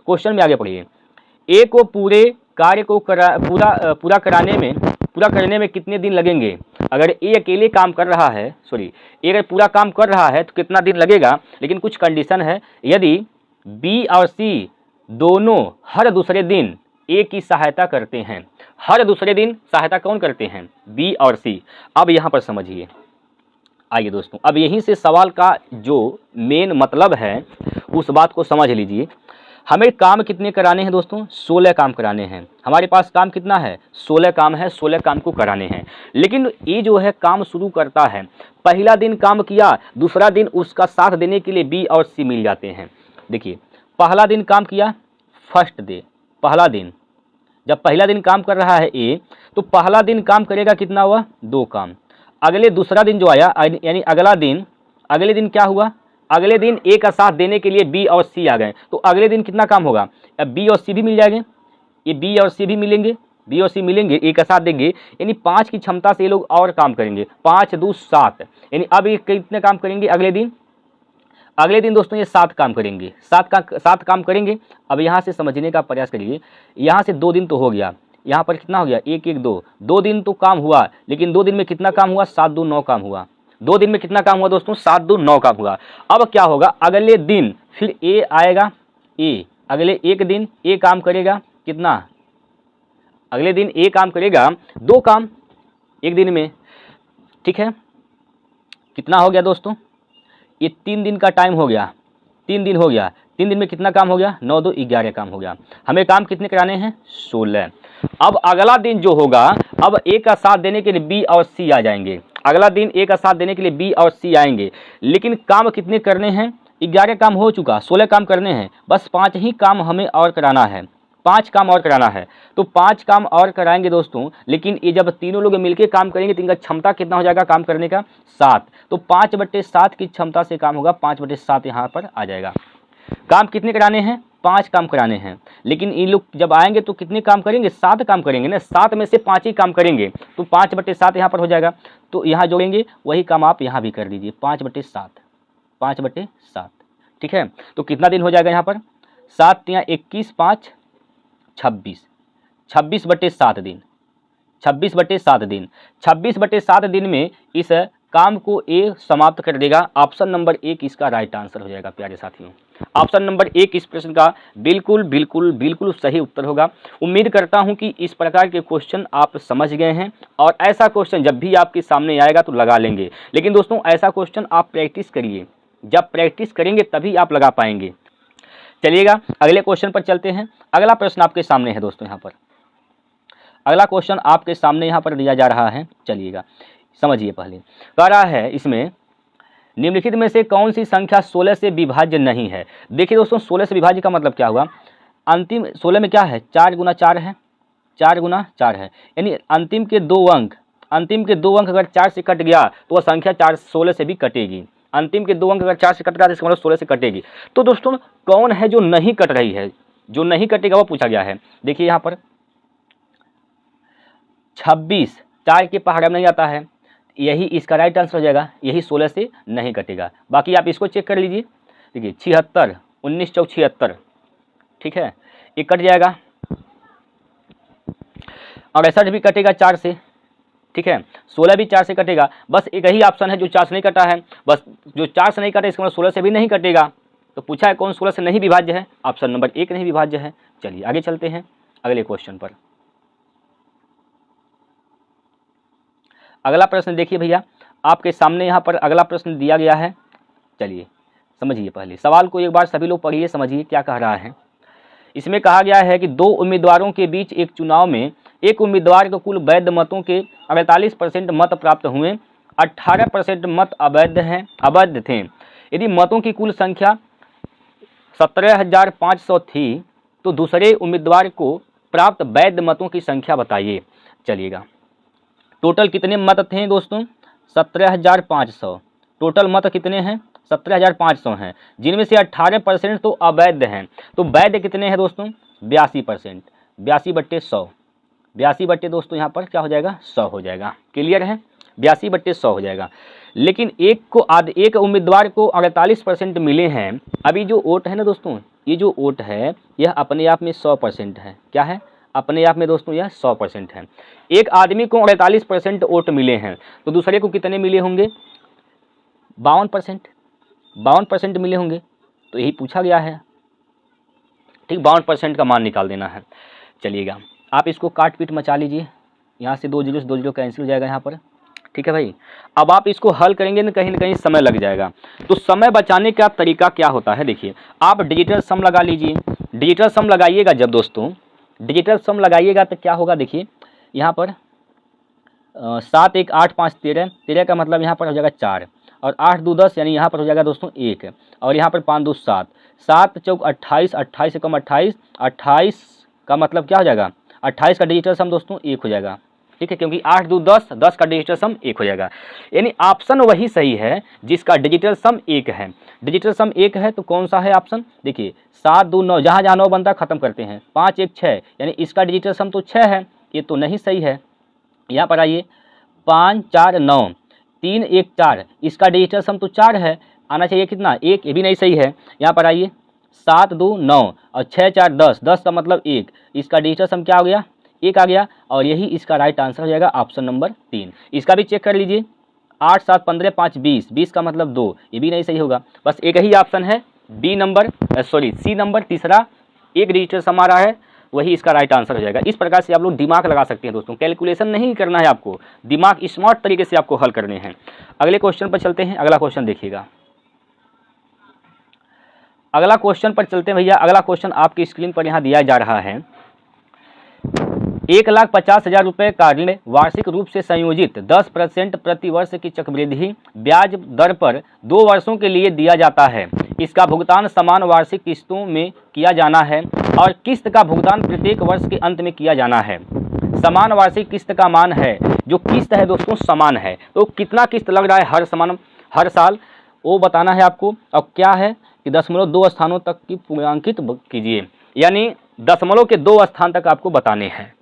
Speaker 1: क्वेश्चन में आगे पढ़िए। ए को पूरे कार्य को पूरा करने में कितने दिन लगेंगे? अगर ए अकेले काम कर रहा है, ए अगर पूरा काम कर रहा है तो कितना दिन लगेगा? लेकिन कुछ कंडीशन है, यदि बी और सी दोनों हर दूसरे दिन ए की सहायता करते हैं। हर दूसरे दिन सहायता कौन करते हैं? बी और सी। अब यहाँ पर समझिए, आइए दोस्तों, अब यहीं से सवाल का जो मेन मतलब है उस बात को समझ लीजिए। हमें काम कितने कराने हैं दोस्तों? 16 काम कराने हैं। हमारे पास काम कितना है? 16 काम है, 16 काम को कराने हैं। लेकिन ये जो है काम शुरू करता है, पहला दिन काम किया, दूसरा दिन उसका साथ देने के लिए बी और सी मिल जाते हैं। देखिए, पहला दिन काम किया, फर्स्ट डे, पहला दिन, जब पहला दिन काम कर रहा है ए, तो पहला दिन काम करेगा कितना हुआ? 2 काम। अगले दूसरा दिन जो आया, यानी अगले दिन क्या हुआ? अगले दिन ए का साथ देने के लिए बी और सी आ गए, तो अगले दिन कितना काम होगा? अब बी और सी भी मिल जाएंगे, ये बी और सी भी मिलेंगे, बी और सी मिलेंगे, ए का साथ देंगे, यानी 5 की क्षमता से ये लोग और काम करेंगे। 5 दूनी 7, यानी अब ये कितने काम करेंगे अगले दिन? अगले दिन दोस्तों ये 7 काम करेंगे, 7 काम करेंगे। अब यहाँ से समझने का प्रयास करिए, यहाँ से 2 दिन तो हो गया, यहाँ पर कितना हो गया? 1 1 2, 2 दिन तो काम हुआ, लेकिन 2 दिन में कितना काम हुआ? 7 2 9 काम हुआ। 2 दिन में कितना काम हुआ दोस्तों? 7 2 9 काम हुआ। अब क्या होगा? अगले दिन फिर ए आएगा, ए अगले एक दिन ए काम करेगा कितना? अगले दिन ए काम करेगा 2 काम एक दिन में, ठीक है। कितना हो गया दोस्तों? ये 3 दिन का टाइम हो गया, 3 दिन हो गया। 3 दिन में कितना काम हो गया? 9 2 11 काम हो गया। हमें काम कितने कराने हैं? 16। अब अगला दिन जो होगा, अब ए का साथ देने के लिए बी और सी आ जाएंगे। अगला दिन ए का साथ देने के लिए बी और सी आएंगे, लेकिन काम कितने करने हैं? 11 काम हो चुका, 16 काम करने हैं, बस 5 ही काम हमें और कराना है, 5 काम और कराना है। तो 5 काम और कराएंगे दोस्तों, लेकिन ये जब तीनों लोग मिलकर काम करेंगे तो इनका क्षमता कितना हो जाएगा काम करने का? 7। तो 5/7 की क्षमता से काम होगा, 5/7 यहाँ पर आ जाएगा। काम कितने कराने हैं? 5 काम कराने हैं, लेकिन इन लोग जब आएंगे तो कितने काम करेंगे? 7 काम करेंगे ना, 7 में से 5 ही काम करेंगे, तो 5/7 यहाँ पर हो जाएगा। तो यहाँ जोड़ेंगे, वही काम आप यहाँ भी कर दीजिए, 5/7, 5/7, ठीक है। तो कितना दिन हो जाएगा यहाँ पर? 7 या 21 5 26, 26/7 दिन, 26/7 दिन। 26/7 दिन में इस काम को ए समाप्त कर देगा। ऑप्शन नंबर 1 इसका राइट आंसर हो जाएगा प्यारे साथियों। ऑप्शन नंबर 1 इस प्रश्न का बिल्कुल सही उत्तर होगा। उम्मीद करता हूं कि इस प्रकार के क्वेश्चन आप समझ गए हैं, और ऐसा क्वेश्चन जब भी आपके सामने आएगा तो लगा लेंगे। लेकिन दोस्तों ऐसा क्वेश्चन आप प्रैक्टिस करिए, जब प्रैक्टिस करेंगे तभी आप लगा पाएंगे। चलिएगा अगले क्वेश्चन पर चलते हैं। अगला प्रश्न आपके सामने है दोस्तों, यहाँ पर अगला क्वेश्चन आपके सामने यहाँ पर दिया जा रहा है। चलिएगा समझिए, पहले कह रहा है इसमें निम्नलिखित में से कौन सी संख्या 16 से विभाज्य नहीं है। देखिए दोस्तों, 16 से विभाज्य का मतलब क्या हुआ? अंतिम 16 में क्या है? 4 गुना 4 है, 4 गुना 4 है, यानी अंतिम के 2 अंक अगर 4 से कट गया तो वह संख्या 16 से भी कटेगी। अंतिम के 2 अंक अगर 4 से कट गया तो इसका मतलब 16 से कटेगी। तो दोस्तों कौन है जो नहीं कट रही है? जो नहीं कटेगा वो पूछा गया है। देखिए यहाँ पर 26 4 के पहाड़ में नहीं आता है, यही इसका राइट आंसर हो जाएगा, यही 16 से नहीं कटेगा। बाकी आप इसको चेक कर लीजिए। देखिए 76 19 चौक 76, ठीक है, ये कट जाएगा। और 68 भी कटेगा 4 से, ठीक है, 16 भी 4 से कटेगा। बस एक ही ऑप्शन है जो 4 से नहीं कटा है, बस जो 4 से नहीं कटा इसका मतलब 16 से भी नहीं कटेगा। तो पूछा है कौन 16 से नहीं विभाज्य है? ऑप्शन नंबर 1 नहीं विभाज्य है। चलिए आगे चलते हैं अगले क्वेश्चन पर। अगला प्रश्न देखिए भैया, आपके सामने यहाँ पर अगला प्रश्न दिया गया है। चलिए समझिए, पहले सवाल को एक बार सभी लोग पढ़िए, समझिए क्या कह रहा है। इसमें कहा गया है कि 2 उम्मीदवारों के बीच एक चुनाव में एक उम्मीदवार को कुल वैध मतों के 48% मत प्राप्त हुए, 18% मत अवैध थे। यदि मतों की कुल संख्या 17,500 थी तो दूसरे उम्मीदवार को प्राप्त वैध मतों की संख्या बताइए। चलिएगा, टोटल कितने मत थे दोस्तों? 17,500। टोटल मत कितने हैं? 17,500 हैं, जिनमें से 18% तो अवैध हैं। तो वैध कितने हैं दोस्तों? 82%। 82/100, 82 दोस्तों यहाँ पर क्या हो जाएगा? 100 हो जाएगा। क्लियर है? 82/100 हो जाएगा। लेकिन एक उम्मीदवार को 48% मिले हैं। अभी जो वोट है ना दोस्तों, ये जो वोट है यह अपने आप में 100% है। क्या है? अपने आप में दोस्तों यह 100% है। एक आदमी को 48% वोट मिले हैं तो दूसरे को कितने मिले होंगे? 52%। 52% मिले होंगे, तो यही पूछा गया है। ठीक, 52% का मान निकाल देना है। चलिएगा, आप इसको काट पीट मचा लीजिए। यहाँ से 2 जीरो कैंसिल हो जाएगा यहाँ पर। ठीक है भाई, अब आप इसको हल करेंगे ना कहीं समय लग जाएगा। तो समय बचाने का तरीका क्या होता है? देखिए, आप डिजिटल सम लगा लीजिए। डिजिटल सम लगाइएगा जब दोस्तों, डिजिटल सम लगाइएगा तो क्या होगा? देखिए यहाँ पर 7 1 8 5 13, 13 का मतलब यहाँ पर हो जाएगा 4, और 8 2 10, यानी यहाँ पर हो जाएगा दोस्तों 1, और यहाँ पर 5 2 7, 7 चौक 28, 28 से कम 28, 28 का मतलब क्या हो जाएगा? 28 का डिजिटल सम दोस्तों 1 हो जाएगा। ठीक है, क्योंकि 8 2 10, 10 का डिजिटल सम 1 हो जाएगा। यानी ऑप्शन वही सही है जिसका डिजिटल सम 1 है। डिजिटल सम 1 है तो कौन सा है ऑप्शन? देखिए 7 2 9, जहाँ जहाँ 9 बनता है खत्म करते हैं। 5 1 6, यानी इसका डिजिटल सम तो 6 है, ये तो नहीं सही है। यहाँ पर आइए, 5 4 9, 3 1 4, इसका डिजिटल सम तो 4 है, आना चाहिए कितना? 1, ये भी नहीं सही है। यहाँ पर आइए, 7 2 9 और 6 4 10, 10 का मतलब 1, इसका डिजिटल सम क्या हो गया? 1 आ गया, और यही इसका राइट आंसर हो जाएगा ऑप्शन नंबर 3। इसका भी चेक कर लीजिए, 8 7 15 5 20, 20 का मतलब 2, ये भी नहीं सही होगा। बस एक ही ऑप्शन है सी नंबर तीसरा, एक डिजिटल सम आ रहा है, वही इसका राइट आंसर हो जाएगा। इस प्रकार से आप लोग दिमाग लगा सकते हैं दोस्तों, कैलकुलेशन नहीं करना है आपको, दिमाग स्मार्ट तरीके से आपको हल करने हैं। अगले क्वेश्चन पर चलते हैं। अगला क्वेश्चन देखिएगा, अगला क्वेश्चन पर चलते हैं भैया। अगला क्वेश्चन आपकी स्क्रीन पर यहाँ दिया जा रहा है। 1,50,000 रुपये का ऋण वार्षिक रूप से संयोजित 10% प्रति वर्ष की चक्रवृद्धि ब्याज दर पर 2 वर्षों के लिए दिया जाता है। इसका भुगतान समान वार्षिक किस्तों में किया जाना है और किस्त का भुगतान प्रत्येक वर्ष के अंत में किया जाना है। समान वार्षिक किस्त का मान है, जो किस्त है दोस्तों समान है, तो कितना किस्त लग रहा है हर साल वो बताना है आपको। और क्या है कि 0.2 स्थानों तक की पूर्णांकित कीजिए, यानी 0.2 स्थान तक आपको बताने हैं।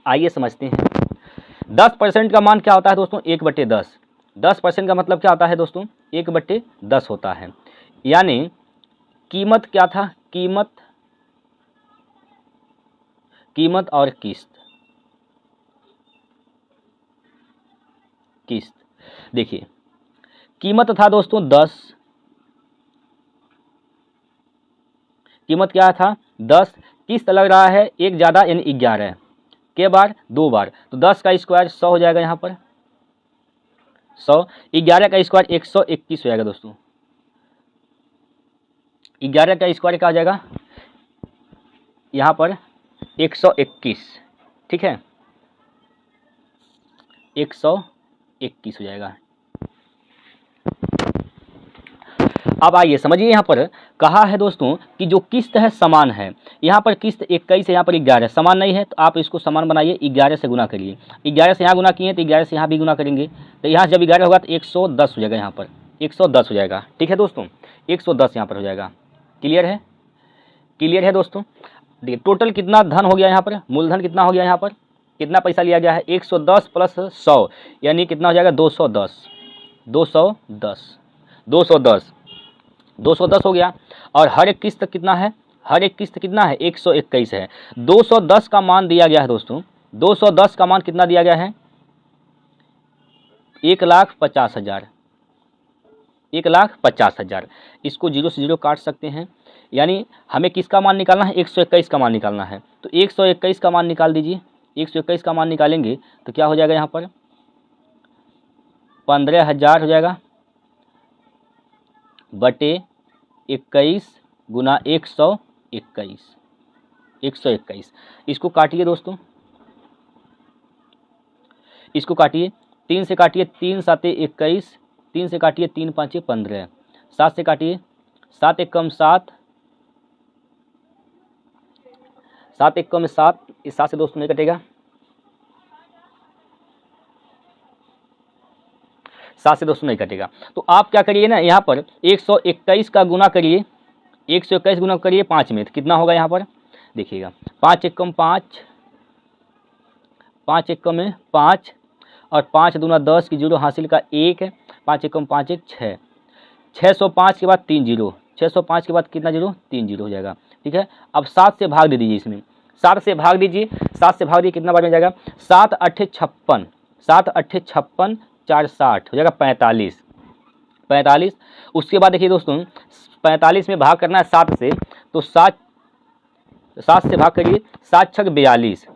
Speaker 1: आइए समझते हैं। 10% का मान क्या होता है दोस्तों? 1/10। 10% का मतलब क्या होता है दोस्तों? 1/10 होता है। यानी कीमत क्या था? कीमत और किस्त। देखिए, कीमत था दोस्तों 10, कीमत क्या था? 10, किस्त लग रहा है एक ज़्यादा यानी 11 के बार 2 बार, तो 10 का स्क्वायर 100 हो जाएगा। यहाँ पर 100, 11 का स्क्वायर 121 हो जाएगा दोस्तों। 11 का स्क्वायर क्या हो जाएगा? यहाँ पर 121, ठीक है, 121 हो जाएगा। अब आइए समझिए, यहाँ पर कहा है दोस्तों कि जो किस्त है समान है। यहाँ पर किस्त 21 है, यहाँ पर 11, समान नहीं है, तो आप इसको समान बनाइए, 11 से गुना करिए। 11 से यहाँ गुना किए तो 11 से यहाँ भी गुना करेंगे, तो यहाँ जब 11 होगा तो 110 हो जाएगा। यहाँ पर 110 हो जाएगा। ठीक है दोस्तों, 110 यहाँ पर हो जाएगा। क्लियर है? क्लियर है दोस्तों? देखिए टोटल कितना धन हो गया यहाँ पर, मूलधन कितना हो गया, यहाँ पर कितना पैसा लिया गया है? 110 प्लस 100 यानी कितना हो जाएगा? 210। 210 हो गया। और हर एक किस्त कितना है? हर एक किस्त कितना है? 121 है। 210 का मान दिया गया है दोस्तों, 210 का मान कितना दिया गया है? 1,50,000। 1,50,000। इसको 0 से 0 काट सकते हैं, यानी हमें किसका मान निकालना है? 121 का मान निकालना है। तो 121 का मान निकाल दीजिए। 121 का मान निकालेंगे तो क्या हो जाएगा? यहाँ पर 15,000 हो जाएगा बटे 21 गुना 121। इसको काटिए दोस्तों, इसको काटिए, 3 से काटिए, 3 7 21, 3 से काटिए, 3 5 15, 7 से काटिए, 7 1 कम 7, 7 1 में 7, इस 7 से दोस्तों नहीं कटेगा, 7 से दोस्तों नहीं कटेगा। तो आप क्या करिए ना, यहाँ पर 121 का गुना करिए, 121 गुना करिए 5 में, तो कितना होगा यहाँ पर देखिएगा, 5 1 5, 5 1 में 5 और 5 दूना 10 की 0 हासिल का 1 है, 5 1 5 1 6, 605 के बाद 3 0, 605 के बाद कितना 0, 3 0 हो जाएगा। ठीक है, अब 7 से भाग दे दीजिए, इसमें 7 से भाग दीजिए, 7 से भाग दीजिए कितना बार में जाएगा, 7 8 56, 7 8 56, 4 60 हो जाएगा 45, 45। उसके बाद देखिए दोस्तों 45 में भाग करना है 7 से, तो 7 से भाग करिए, 7 6 42,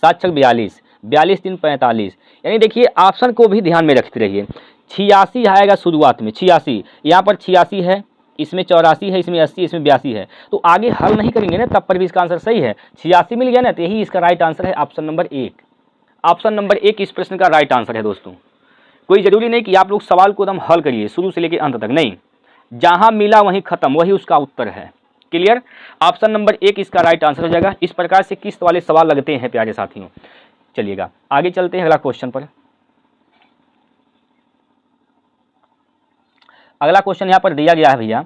Speaker 1: 7 6 42, 42 3 45। यानी देखिए ऑप्शन को भी ध्यान में रखते रहिए। 86 आएगा शुरुआत में, 86 यहाँ पर 86 है, इसमें 84 है, इसमें 80, इसमें 82 है, तो आगे हल नहीं करेंगे ना, तब पर भी इसका आंसर सही है। 86 मिल गया ना, तो यही इसका राइट आंसर है, ऑप्शन नंबर 1। ऑप्शन नंबर 1 इस प्रश्न का राइट आंसर है दोस्तों। कोई जरूरी नहीं कि आप लोग सवाल को एकदम हल करिए शुरू से लेकर अंत तक, नहीं, जहां मिला वहीं खत्म, वही उसका उत्तर है। क्लियर, ऑप्शन नंबर 1 इसका राइट आंसर हो जाएगा। इस प्रकार से किस्त वाले सवाल लगते हैं प्यारे साथियों। चलिएगा आगे चलते हैं अगला क्वेश्चन पर। अगला क्वेश्चन यहाँ पर दिया गया है भैया,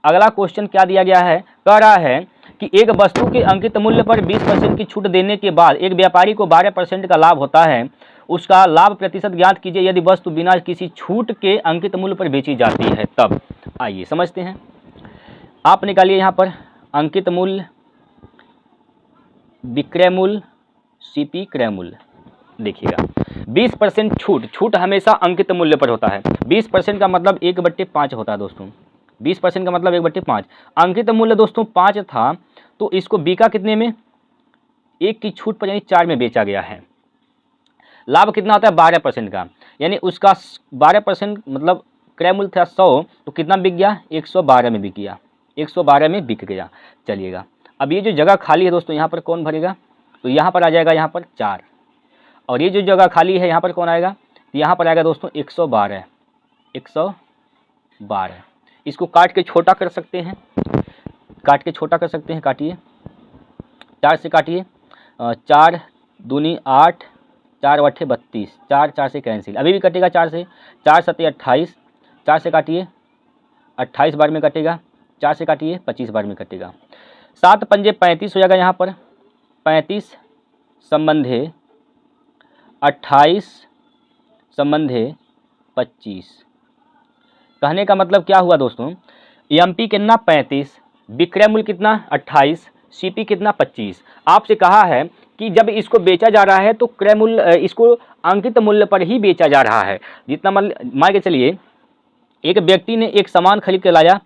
Speaker 1: अगला क्वेश्चन क्या दिया गया है, कह रहा है कि एक वस्तु के अंकित मूल्य पर 20% की छूट देने के बाद एक व्यापारी को 12% का लाभ होता है, उसका लाभ प्रतिशत ज्ञात कीजिए यदि वस्तु बिना किसी छूट के अंकित मूल्य पर बेची जाती है तब। आइए समझते हैं, आप निकालिए यहाँ पर अंकित मूल्य, विक्रय मूल्य, सीपी क्रय मूल्य। देखिएगा 20% छूट, छूट हमेशा अंकित मूल्य पर होता है। 20% का मतलब 1/5 होता है दोस्तों, 20% का मतलब 1/5। अंकित मूल्य दोस्तों 5 था, तो इसको बिका कितने में, 1 की छूट पर यानी 4 में बेचा गया है। लाभ कितना होता है 12% का, यानी उसका 12% मतलब क्रय मूल्य था 100, तो कितना बिक गया 112 में बिक गया, 112 में बिक गया। चलिएगा अब ये जो जगह खाली है दोस्तों यहाँ पर कौन भरेगा, तो यहाँ पर आ जाएगा यहाँ पर 4, और ये जो जगह खाली है यहाँ पर कौन आएगा, तो यहाँ पर आएगा दोस्तों 112, 112। इसको काट के छोटा कर सकते हैं, काट के छोटा कर सकते हैं, काटिए 4 से काटिए, 4 दूनी 8, 4 8 32, 4 4 से कैंसिल, अभी भी कटेगा 4 से, 4 7 28, 4 से काटिए 28 बार में कटेगा, 4 से काटिए 25 बार में कटेगा, 7 पंजे 35 हो जाएगा यहाँ पर, 35 संबंधे 28 संबंधे 25। कहने का मतलब क्या हुआ दोस्तों, एमपी कितना 35, विक्रय मूल्य कितना 28, सीपी कितना 25। आपसे कहा है कि जब इसको बेचा जा रहा है तो क्रय मूल्य, इसको अंकित मूल्य पर ही बेचा जा रहा है। जितना मान के चलिए एक व्यक्ति ने एक सामान खरीद के लाया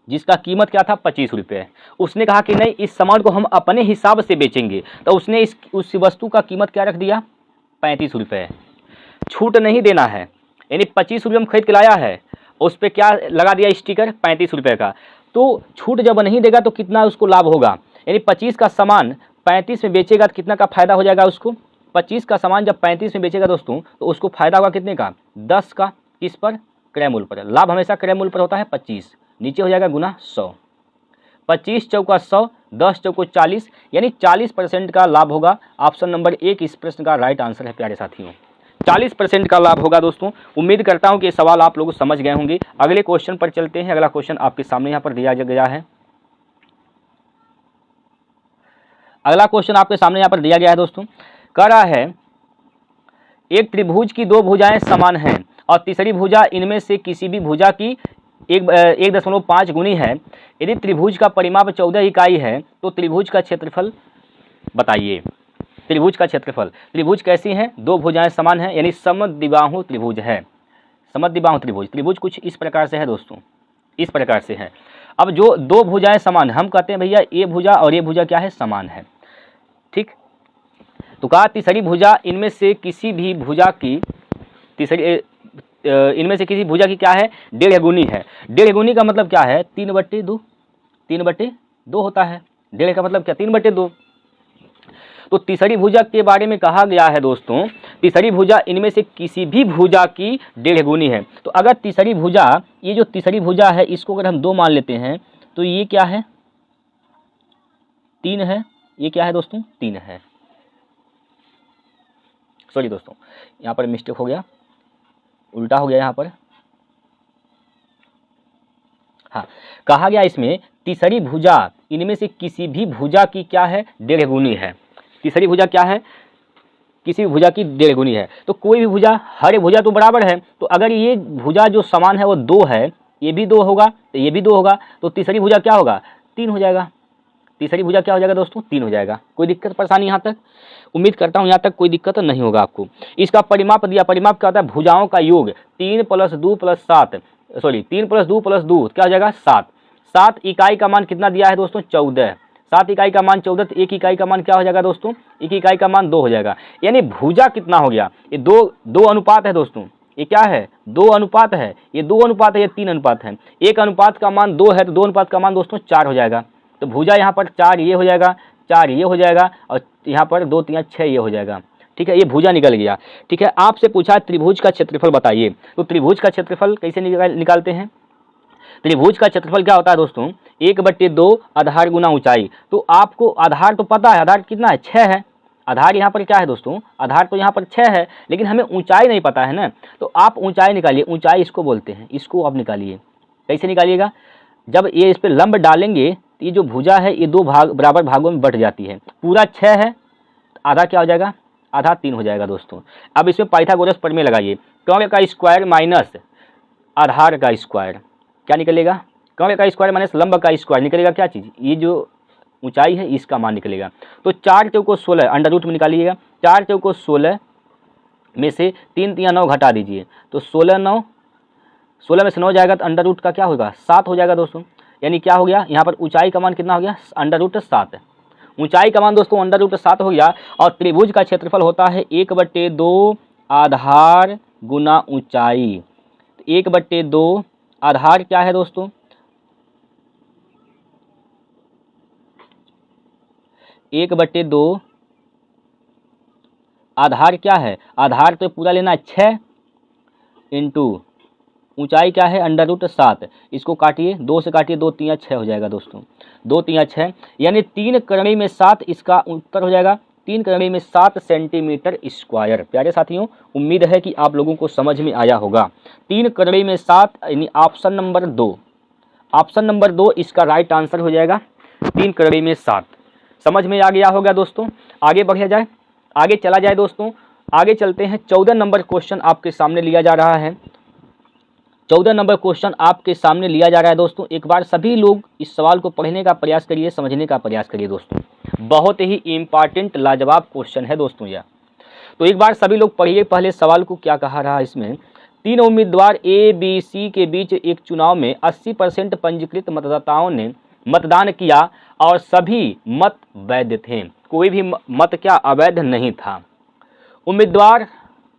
Speaker 1: जिसका कीमत क्या था 25 रुपये, उसने कहा कि नहीं इस सामान को हम अपने हिसाब से बेचेंगे, तो उसने उस वस्तु का कीमत क्या रख दिया 35 रुपये। छूट नहीं देना है, यानी 25 रुपये में खरीद के लाया है, उस पर क्या लगा दिया स्टिकर 35 रुपये का, तो छूट जब नहीं देगा तो कितना उसको लाभ होगा, यानी 25 का सामान 35 में बेचेगा तो कितना का फायदा हो जाएगा उसको, 25 का सामान जब 35 में बेचेगा दोस्तों तो उसको फायदा होगा कितने का 10 का, किस पर क्रय मूल्य पर। लाभ हमेशा क्रय मूल्य पर होता है 25, नीचे हो जाएगा गुना 100, 25 चौका 100, 10 चौको 40, यानी 40% का लाभ होगा। ऑप्शन नंबर 1 इस प्रश्न का राइट आंसर है प्यारे साथियों, 40% का लाभ होगा दोस्तों। उम्मीद करता हूं कि ये सवाल आप लोग समझ गए होंगे। अगले क्वेश्चन पर चलते हैं। अगला क्वेश्चन आपके सामने यहाँ पर दिया गया है। अगला क्वेश्चन आपके सामने यहाँ पर दिया गया है दोस्तों, कह रहा है एक त्रिभुज की 2 भुजाएं समान हैं और तीसरी भुजा इनमें से किसी भी भुजा की 1.5 गुनी है। यदि त्रिभुज का परिमाप 14 इकाई है तो त्रिभुज का क्षेत्रफल बताइए। त्रिभुज का क्षेत्रफल, त्रिभुज कैसी है 2 भुजाएं समान हैं, यानी समद्विबाहु त्रिभुज है। समद्विबाहु त्रिभुज, त्रिभुज कुछ इस प्रकार से है दोस्तों, इस प्रकार से है। अब जो 2 भुजाएं समान, हम कहते हैं भैया ये भुजा और ये भुजा क्या है समान है, ठीक। तो कहा तीसरी भुजा इनमें से किसी भी भुजा की इनमें से किसी भुजा की क्या है 1.5 गुनी है। 1.5 गुनी का मतलब क्या है 3/2, 3/2 होता है। 1.5 का मतलब क्या 3/2। तो तीसरी भुजा के बारे में कहा गया है दोस्तों, तीसरी भुजा इनमें से किसी भी भुजा की 1.5 गुनी है। तो अगर तीसरी भुजा, ये जो तीसरी भुजा है इसको अगर हम 2 मान लेते हैं तो ये क्या है 3 है, ये क्या है दोस्तों 3 है। सॉरी दोस्तों, यहाँ पर मिस्टेक हो गया, उल्टा हो गया यहाँ पर। हाँ, कहा गया इसमें तीसरी भुजा इनमें से किसी भी भुजा की क्या है 1.5 गुनी है। तीसरी भुजा क्या है, किसी भी भुजा की 1.5 गुनी है। तो कोई भी भुजा, हर भुजा तो बराबर है, तो अगर ये भुजा जो समान है वो 2 है, ये भी 2 होगा तो ये भी 2 होगा, तो तीसरी भुजा क्या होगा 3 हो जाएगा। तीसरी भुजा क्या हो जाएगा दोस्तों 3 हो जाएगा। कोई दिक्कत परेशानी यहाँ तक? उम्मीद करता हूँ यहाँ तक कोई दिक्कत नहीं होगा आपको। इसका परिमाप दिया, परिमाप क्या होता है भुजाओं का योग 3 + 2 + 7, सॉरी 3 + 2 + 2 क्या हो जाएगा 7। 7 इकाई का मान कितना दिया है दोस्तों 14। 7 इकाई का मान 14, तो 1 इकाई का मान क्या हो जाएगा दोस्तों 1 इकाई का मान 2 हो जाएगा। यानी भुजा कितना हो गया, ये 2 अनुपात है दोस्तों। ये क्या है 2 अनुपात है, ये 2 अनुपात है, ये 3 अनुपात है। 1 अनुपात का मान 2 है तो 2 अनुपात का मान दोस्तों 4 हो जाएगा। तो भुजा यहाँ पर 4 ये हो जाएगा, 4 ये हो जाएगा, और यहाँ पर 2 3 6 ये हो जाएगा। ठीक है, ये भुजा निकल गया। ठीक है, आपसे पूछा त्रिभुज का क्षेत्रफल बताइए, तो त्रिभुज का क्षेत्रफल कैसे निकालते हैं? त्रिभुज का क्षेत्रफल क्या होता है दोस्तों 1/2 आधार गुना ऊंचाई। तो आपको आधार तो पता है, आधार कितना है 6 है। आधार यहाँ पर क्या है दोस्तों, आधार तो यहाँ पर 6 है, लेकिन हमें ऊंचाई नहीं पता है ना। तो आप ऊंचाई निकालिए, ऊंचाई इसको बोलते हैं, इसको आप निकालिए। कैसे निकालिएगा, जब ये इस पर लंब डालेंगे तो ये जो भुजा है ये 2 बराबर भागों में बट जाती है। पूरा 6 है, आधा क्या हो जाएगा, आधा 3 हो जाएगा दोस्तों। अब इसमें पाइथागोरस प्रमेय लगाइए, कर्ण का स्क्वायर माइनस आधार का स्क्वायर क्या निकलेगा, कर्ण का स्क्वायर माइनस लंब का स्क्वायर निकलेगा क्या चीज़, ये जो ऊंचाई है इसका मान निकलेगा। तो 4 चौको 16 अंडर रूट में निकालिएगा। 4 चौको 16 में से 3 3 9 घटा दीजिए, तो 16 में से 9 जाएगा तो अंडर रूट का क्या होगा 7 हो जाएगा दोस्तों। यानी क्या हो गया, यहाँ पर ऊंचाई का मान कितना हो गया अंडर रूट 7। ऊंचाई का मान दोस्तों अंडर रूट 7 हो गया। और त्रिभुज का क्षेत्रफल होता है 1/2 आधार गुना ऊंचाई। 1/2 आधार क्या है दोस्तों, 1/2 आधार क्या है, आधार तो पूरा लेना 6 इंटू ऊंचाई क्या है अंडर रूट 7। इसको काटिए, 2 से काटिए, 2 3 6 हो जाएगा दोस्तों, 2 3 6 यानी 3 करणी में 7 इसका उत्तर हो जाएगा। 3 करणी में 7 सेंटीमीटर स्क्वायर। प्यारे साथियों, उम्मीद है कि आप लोगों को समझ में आया होगा। 3 करणी में 7 यानी ऑप्शन नंबर 2, ऑप्शन नंबर 2 इसका राइट आंसर हो जाएगा। 3 करणी में 7 समझ में आ गया होगा दोस्तों। आगे बढ़ा जाए, आगे चला जाए दोस्तों, आगे चलते हैं। 14 नंबर क्वेश्चन आपके सामने लिया जा रहा है। 14 नंबर क्वेश्चन आपके सामने लिया जा रहा है दोस्तों। एक बार सभी लोग इस सवाल को पढ़ने का प्रयास करिए, समझने का प्रयास करिए दोस्तों। बहुत ही इंपॉर्टेंट लाजवाब क्वेश्चन है दोस्तों यह। तो एक बार सभी लोग पढ़िए पहले सवाल को क्या कहा रहा है इसमें। 3 उम्मीदवार ABC के बीच एक चुनाव में 80% पंजीकृत मतदाताओं ने मतदान किया और सभी मत वैध थे। कोई भी मत क्या अवैध नहीं था। उम्मीदवार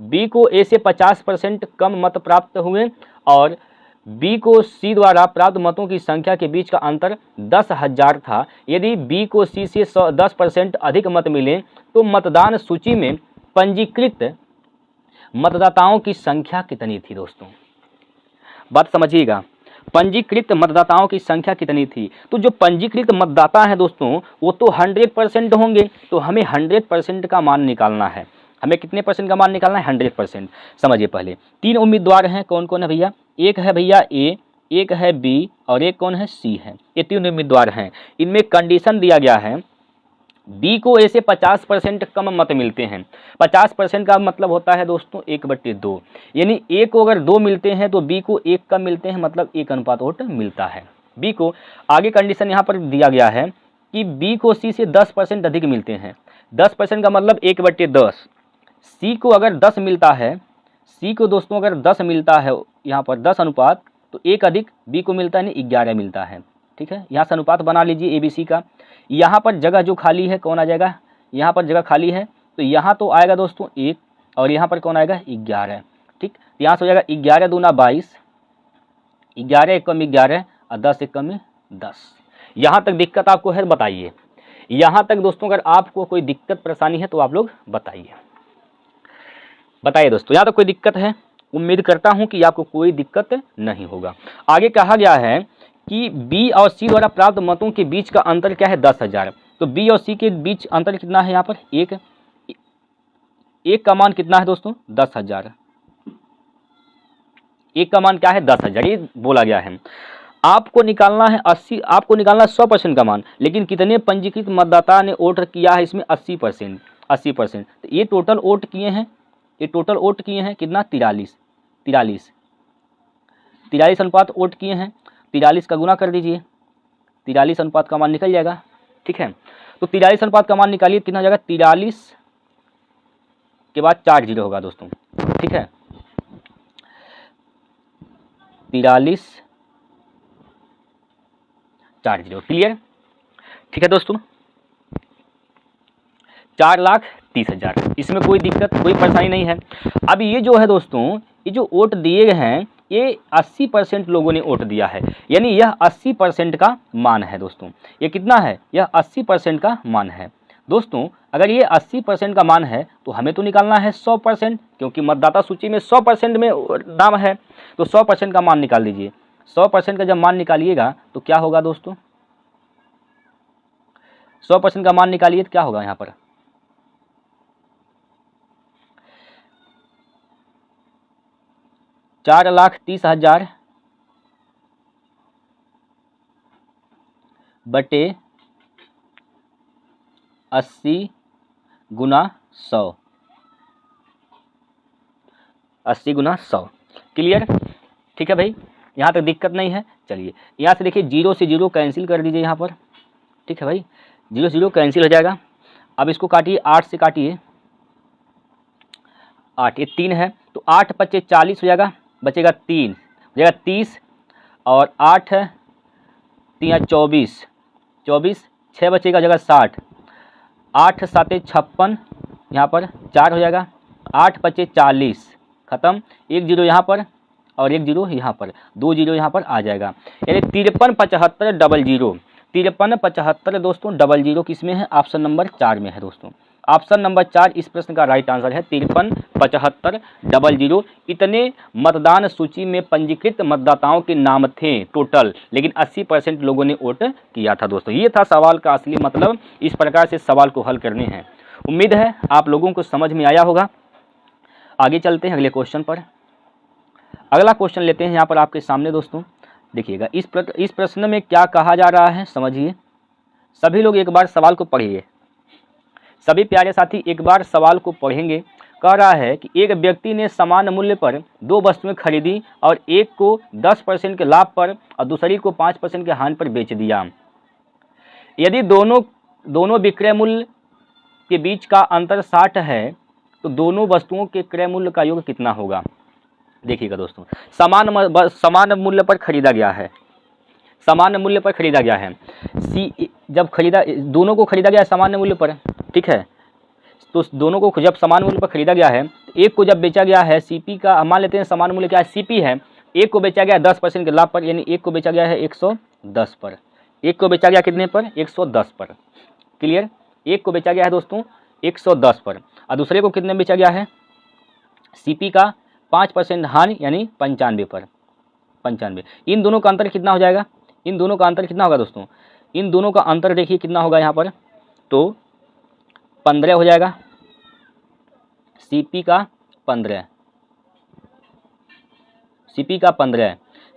Speaker 1: B को A से 50% कम मत प्राप्त हुए और B को C द्वारा प्राप्त मतों की संख्या के बीच का अंतर 10,000 था। यदि B को C से 10% अधिक मत मिले तो मतदान सूची में पंजीकृत मतदाताओं की संख्या कितनी थी दोस्तों, बात समझिएगा। पंजीकृत मतदाताओं की संख्या कितनी थी, तो जो पंजीकृत मतदाता हैं दोस्तों वो तो 100% होंगे, तो हमें 100% का मान निकालना है। हमें कितने परसेंट का मान निकालना है 100%। समझिए पहले 3 उम्मीदवार हैं, कौन कौन है भैया, एक है भैया A, एक है B और एक कौन है C है। ये 3 उम्मीदवार हैं। इनमें कंडीशन दिया गया है B को A से 50% कम मत मिलते हैं। 50% का मतलब होता है दोस्तों 1/2, यानी A को अगर 2 मिलते हैं तो B को 1 कम मिलते हैं, मतलब 1 अनुपात वोट मिलता है B को। आगे कंडीशन यहाँ पर दिया गया है कि B को C से 10% अधिक मिलते हैं। 10% का मतलब 1/10। C को अगर 10 मिलता है, C को दोस्तों अगर 10 मिलता है यहाँ पर 10 अनुपात, तो 1 अधिक B को मिलता है, नहीं 11 मिलता है। ठीक है, यहाँ से अनुपात बना लीजिए ABC का। यहाँ पर जगह जो खाली है कौन आ जाएगा, यहाँ पर जगह खाली है तो यहाँ तो आएगा दोस्तों 1 और यहाँ पर कौन आएगा 11। ठीक, यहाँ से हो जाएगा 11 दूना 22, 11 एक कम 11 और 10 एक कम 10। यहाँ तक दिक्कत आपको है बताइए। यहाँ तक दोस्तों अगर आपको कोई दिक्कत परेशानी है तो आप लोग बताइए दोस्तों। यहाँ तक कोई दिक्कत है, उम्मीद करता हूँ कि आपको कोई दिक्कत नहीं होगा। आगे कहा गया है कि B और C द्वारा प्राप्त मतों के बीच का अंतर क्या है 10,000। तो बी और सी के बीच अंतर कितना है यहाँ पर, एक का मान कितना है दोस्तों, 10,000। एक का मान क्या है, 10,000, ये बोला गया है। आपको निकालना है 100% का मान, लेकिन कितने पंजीकृत मतदाता ने वोट किया है इसमें, 80%। तो ये टोटल वोट किए हैं, कितना, 43 अनुपात वोट किए हैं। 43 का गुना कर दीजिए, 43 अनुपात का मान निकल जाएगा, ठीक है। तो 43 अनुपात का मान निकालिए, कितना हो जाएगा, 43 के बाद 4 जीरो होगा दोस्तों, ठीक है। 43 4 जीरो, क्लियर, ठीक है दोस्तों। 4,30,000, इसमें कोई दिक्कत, कोई परेशानी नहीं है। अब ये जो है दोस्तों, ये जो वोट दिए गए हैं, ये 80% लोगों ने वोट दिया है, यानी यह 80% का मान है दोस्तों। ये कितना है, यह 80% का मान है दोस्तों। अगर ये 80% का मान है तो हमें तो निकालना है 100%, क्योंकि मतदाता सूची में 100% में नाम है, तो 100% का मान निकाल दीजिए। 100% का जब मान निकालिएगा तो क्या होगा दोस्तों, 100% का मान निकालिए तो क्या होगा यहाँ पर, 4,30,000 बटे 80 गुना 100, 80 गुना 100, क्लियर, ठीक है भाई, यहाँ तक दिक्कत नहीं है। चलिए यहाँ से देखिए, 0 से 0 कैंसिल कर दीजिए यहाँ पर, ठीक है भाई, 0 से 0 कैंसिल हो जाएगा। अब इसको काटिए, 8 से काटिए, 8 ये 3 है, तो 8 पच्चे 40 हो जाएगा, बचेगा 3, हो जाएगा 30, और 8 3 24, 6 बचेगा, जगह 60, 8 7 56, यहाँ पर 4 हो जाएगा, 8 पच्चे 40, खत्म, 1 जीरो यहाँ पर और 1 जीरो यहाँ पर, 2 जीरो यहाँ पर आ जाएगा, यानी 53 75 00, 53 75 दोस्तों 00 किस में है, ऑप्शन नंबर 4 में है दोस्तों। ऑप्शन नंबर 4 इस प्रश्न का राइट आंसर है, 53 75 00। इतने मतदान सूची में पंजीकृत मतदाताओं के नाम थे टोटल, लेकिन 80% लोगों ने वोट किया था दोस्तों। ये था सवाल का असली मतलब, इस प्रकार से सवाल को हल करने हैं। उम्मीद है आप लोगों को समझ में आया होगा। आगे चलते हैं अगले क्वेश्चन पर। अगला क्वेश्चन लेते हैं यहाँ पर आपके सामने दोस्तों, देखिएगा इस प्रश्न में क्या कहा जा रहा है, समझिए। सभी लोग एक बार सवाल को पढ़िए, सभी प्यारे साथी एक बार सवाल को पढ़ेंगे। कह रहा है कि एक व्यक्ति ने समान मूल्य पर 2 वस्तुएं खरीदी और एक को 10% के लाभ पर और दूसरी को 5% के हानि पर बेच दिया। यदि दोनों विक्रय मूल्य के बीच का अंतर 60 है तो दोनों वस्तुओं के क्रय मूल्य का योग कितना होगा। देखिएगा दोस्तों, समान मूल्य पर खरीदा गया है, सामान्य मूल्य पर खरीदा गया है। जब दोनों को खरीदा गया है सामान्य मूल्य पर, ठीक है, तो दोनों को जब समान मूल्य पर खरीदा गया है, एक को जब बेचा गया है सीपी का, मान लेते हैं समान मूल्य क्या है, सीपी है, एक को बेचा गया 10% के लाभ पर, यानी एक को बेचा गया है 110 पर, एक को बेचा गया कितने पर, 110 पर, क्लियर। एक को बेचा गया है दोस्तों 110 पर और दूसरे को कितने बेचा गया है, सीपी का 5% हानि यानी 95 पर, 95। इन दोनों का अंतर कितना हो जाएगा, इन दोनों का अंतर कितना होगा दोस्तों, इन दोनों का अंतर देखिए कितना होगा यहाँ पर, तो 15 हो जाएगा, सीपी का 15, सीपी का 15,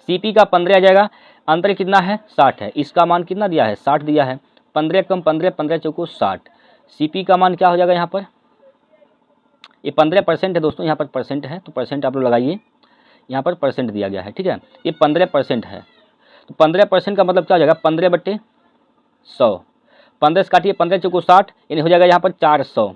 Speaker 1: सीपी का 15 आ जाएगा। अंतर कितना है, 60 है, इसका मान कितना दिया है, 60 दिया है, 15 कम 15, 15 चौको 60, सीपी का मान क्या हो जाएगा यहाँ पर, ये 15% है दोस्तों, यहाँ पर परसेंट है तो परसेंट आप लोग लगाइए, यहाँ पर परसेंट दिया गया है, ठीक है, ये 15% है, तो 15% का मतलब क्या हो जाएगा, 15/100, 15 से काटिए, 15 चौको 60, यानी हो जाएगा यहाँ पर 400।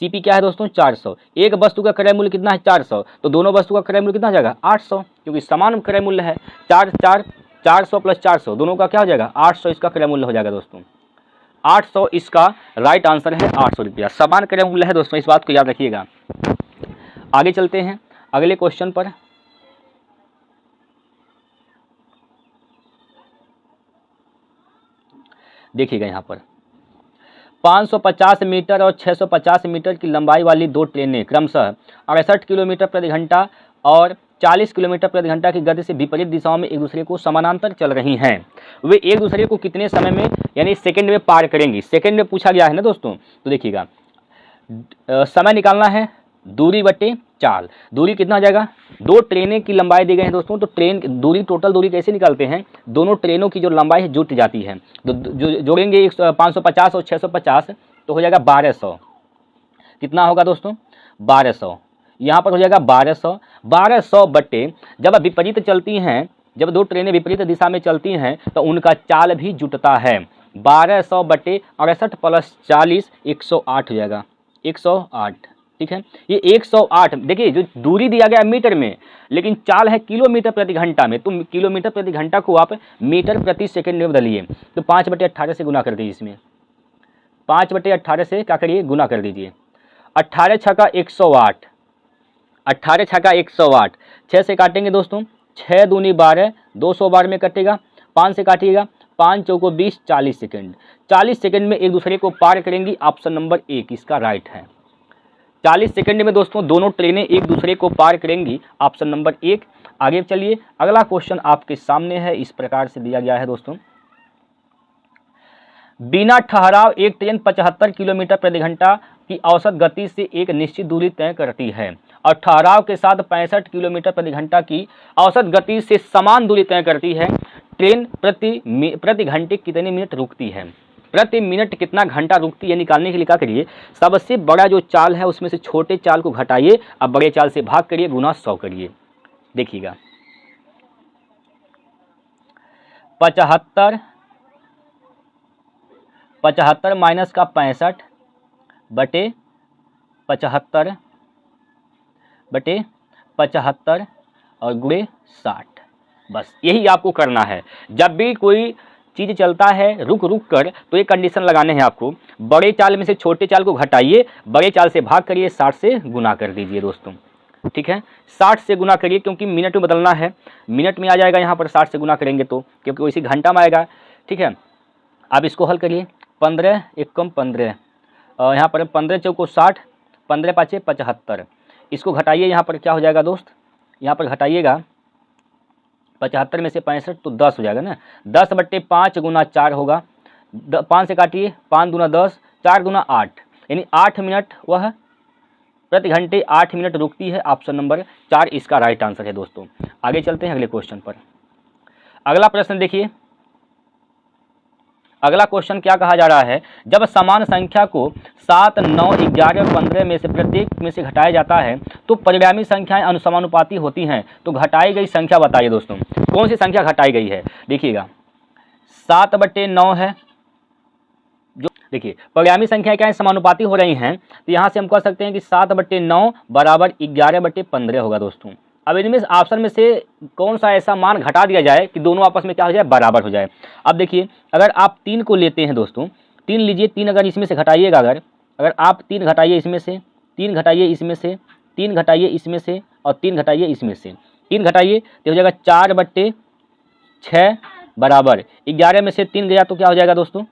Speaker 1: सीपी क्या है दोस्तों, 400। एक वस्तु का क्रय मूल्य कितना है, 400, तो दोनों वस्तु का क्रय मूल्य कितना हो जाएगा, 800, क्योंकि समान क्रय मूल्य है। 400 प्लस 400 दोनों का क्या हो जाएगा, 800 इसका क्रय मूल्य हो जाएगा दोस्तों, 800 इसका राइट आंसर है, 800 रुपया समान क्रय मूल्य है दोस्तों, इस बात को याद रखिएगा। आगे चलते हैं अगले क्वेश्चन पर। देखिएगा यहाँ पर 550 मीटर और 650 मीटर की लंबाई वाली दो ट्रेनें क्रमशः 68 किलोमीटर प्रति घंटा और 40 किलोमीटर प्रति घंटा की गति से विपरीत दिशाओं में एक दूसरे को समानांतर चल रही हैं, वे एक दूसरे को कितने समय में यानी सेकंड में पार करेंगी। सेकंड में पूछा गया है ना दोस्तों, तो देखिएगा समय निकालना है, दूरी बटे चाल, दूरी कितना हो जाएगा, दो ट्रेनें की लंबाई दी गई है दोस्तों, तो ट्रेन दूरी टोटल दूरी कैसे निकालते हैं, दोनों ट्रेनों की जो लंबाई है जुट जाती है, तो जो जोड़ेंगे 550 और 650 तो हो जाएगा 1200, कितना होगा दोस्तों 1200, यहाँ पर हो जाएगा 1200 बटे, जब विपरीत चलती हैं, जब दो ट्रेनें विपरीत दिशा में चलती हैं तो उनका चाल भी जुटता है, 1200 बटे 68 प्लस 40 108 हो जाएगा, 108, ठीक है। ये 108 देखिए जो दूरी दिया गया मीटर में, लेकिन चाल है किलोमीटर प्रति घंटा में, तो किलोमीटर प्रति घंटा को आप मीटर प्रति सेकंड में बदलिए, तो 5/18 से गुना कर दीजिए, इसमें 5/18 से क्या करिए गुना कर दीजिए, 18 छक्का 108, 18 छक्का 108, 6 से काटेंगे दोस्तों, 6 दूनी 12, 200 बार में कटेगा, 5 से काटिएगा, 5 चौको 20, 40 सेकंड, 40 सेकंड में एक दूसरे को पार करेंगी, ऑप्शन नंबर 1 इसका राइट है। 40 सेकंड में दोस्तों दोनों ट्रेनें एक दूसरे को पार करेंगी, ऑप्शन नंबर 1। आगे चलिए, अगला क्वेश्चन आपके सामने है, इस प्रकार से दिया गया है दोस्तों, बिना ठहराव एक ट्रेन 75 किलोमीटर प्रति घंटा की औसत गति से एक निश्चित दूरी तय करती है और ठहराव के साथ 65 किलोमीटर प्रति घंटा की औसत गति से समान दूरी तय करती है, ट्रेन प्रति घंटे कितने मिनट रुकती है, प्रति मिनट कितना घंटा रुकती है निकालने के लिए क्या करिए, सबसे बड़ा जो चाल है उसमें से छोटे चाल को घटाइए, अब बड़े चाल से भाग करिए, गुना 100 करिए। देखिएगा 75 माइनस का 65 बटे 75 और गुणे 60, बस यही आपको करना है। जब भी कोई चीज़ चलता है रुक रुक कर तो ये कंडीशन लगाने हैं आपको, बड़े चाल में से छोटे चाल को घटाइए, बड़े चाल से भाग करिए, 60 से गुना कर दीजिए दोस्तों, ठीक है। 60 से गुना करिए क्योंकि मिनट में बदलना है, मिनट में आ जाएगा यहाँ पर 60 से गुना करेंगे तो, क्योंकि वैसे घंटा में आएगा, ठीक है। अब इसको हल करिए, 15 एकम 15, यहाँ पर 15 चौको 60, 15 पाँचे 75, इसको घटाइए, यहाँ पर क्या हो जाएगा दोस्त, यहाँ पर घटाइएगा 75 में से 65 तो 10 हो जाएगा ना, 10/5 गुना 4 होगा, 5 से काटिए, 5 दूना 10, 4 दूना 8, यानी 8 मिनट वह प्रति घंटे 8 मिनट रुकती है, ऑप्शन नंबर 4 इसका राइट आंसर है दोस्तों। आगे चलते हैं अगले क्वेश्चन पर। अगला प्रश्न देखिए, अगला क्वेश्चन क्या कहा जा रहा है, जब समान संख्या को 7, 9, 11, 15 में से प्रत्येक में से घटाया जाता है तो परिणामी संख्याएं अनुसमानुपाती होती हैं, तो घटाई गई संख्या बताइए दोस्तों, कौन सी संख्या घटाई गई है। देखिएगा 7/9 है, जो देखिए परिणामी संख्या क्या है, समानुपाती हो रही हैं, तो यहाँ से हम कह सकते हैं कि 7/9 बराबर 11/15 होगा दोस्तों। अब इनमें ऑप्शन में से कौन सा ऐसा मान घटा दिया जाए कि दोनों आपस में क्या हो जाए, बराबर हो जाए। अब देखिए अगर आप 3 को लेते हैं दोस्तों, 3 लीजिए, 3 अगर इसमें से घटाइएगा, अगर आप 3 घटाइए इसमें से, 3 घटाइए इसमें से, 3 घटाइए इसमें से और 3 घटाइए इसमें से, 3 घटाइए तो हो जाएगा 4/6 बराबर 11 में से 3 गया तो क्या हो जाएगा दोस्तों,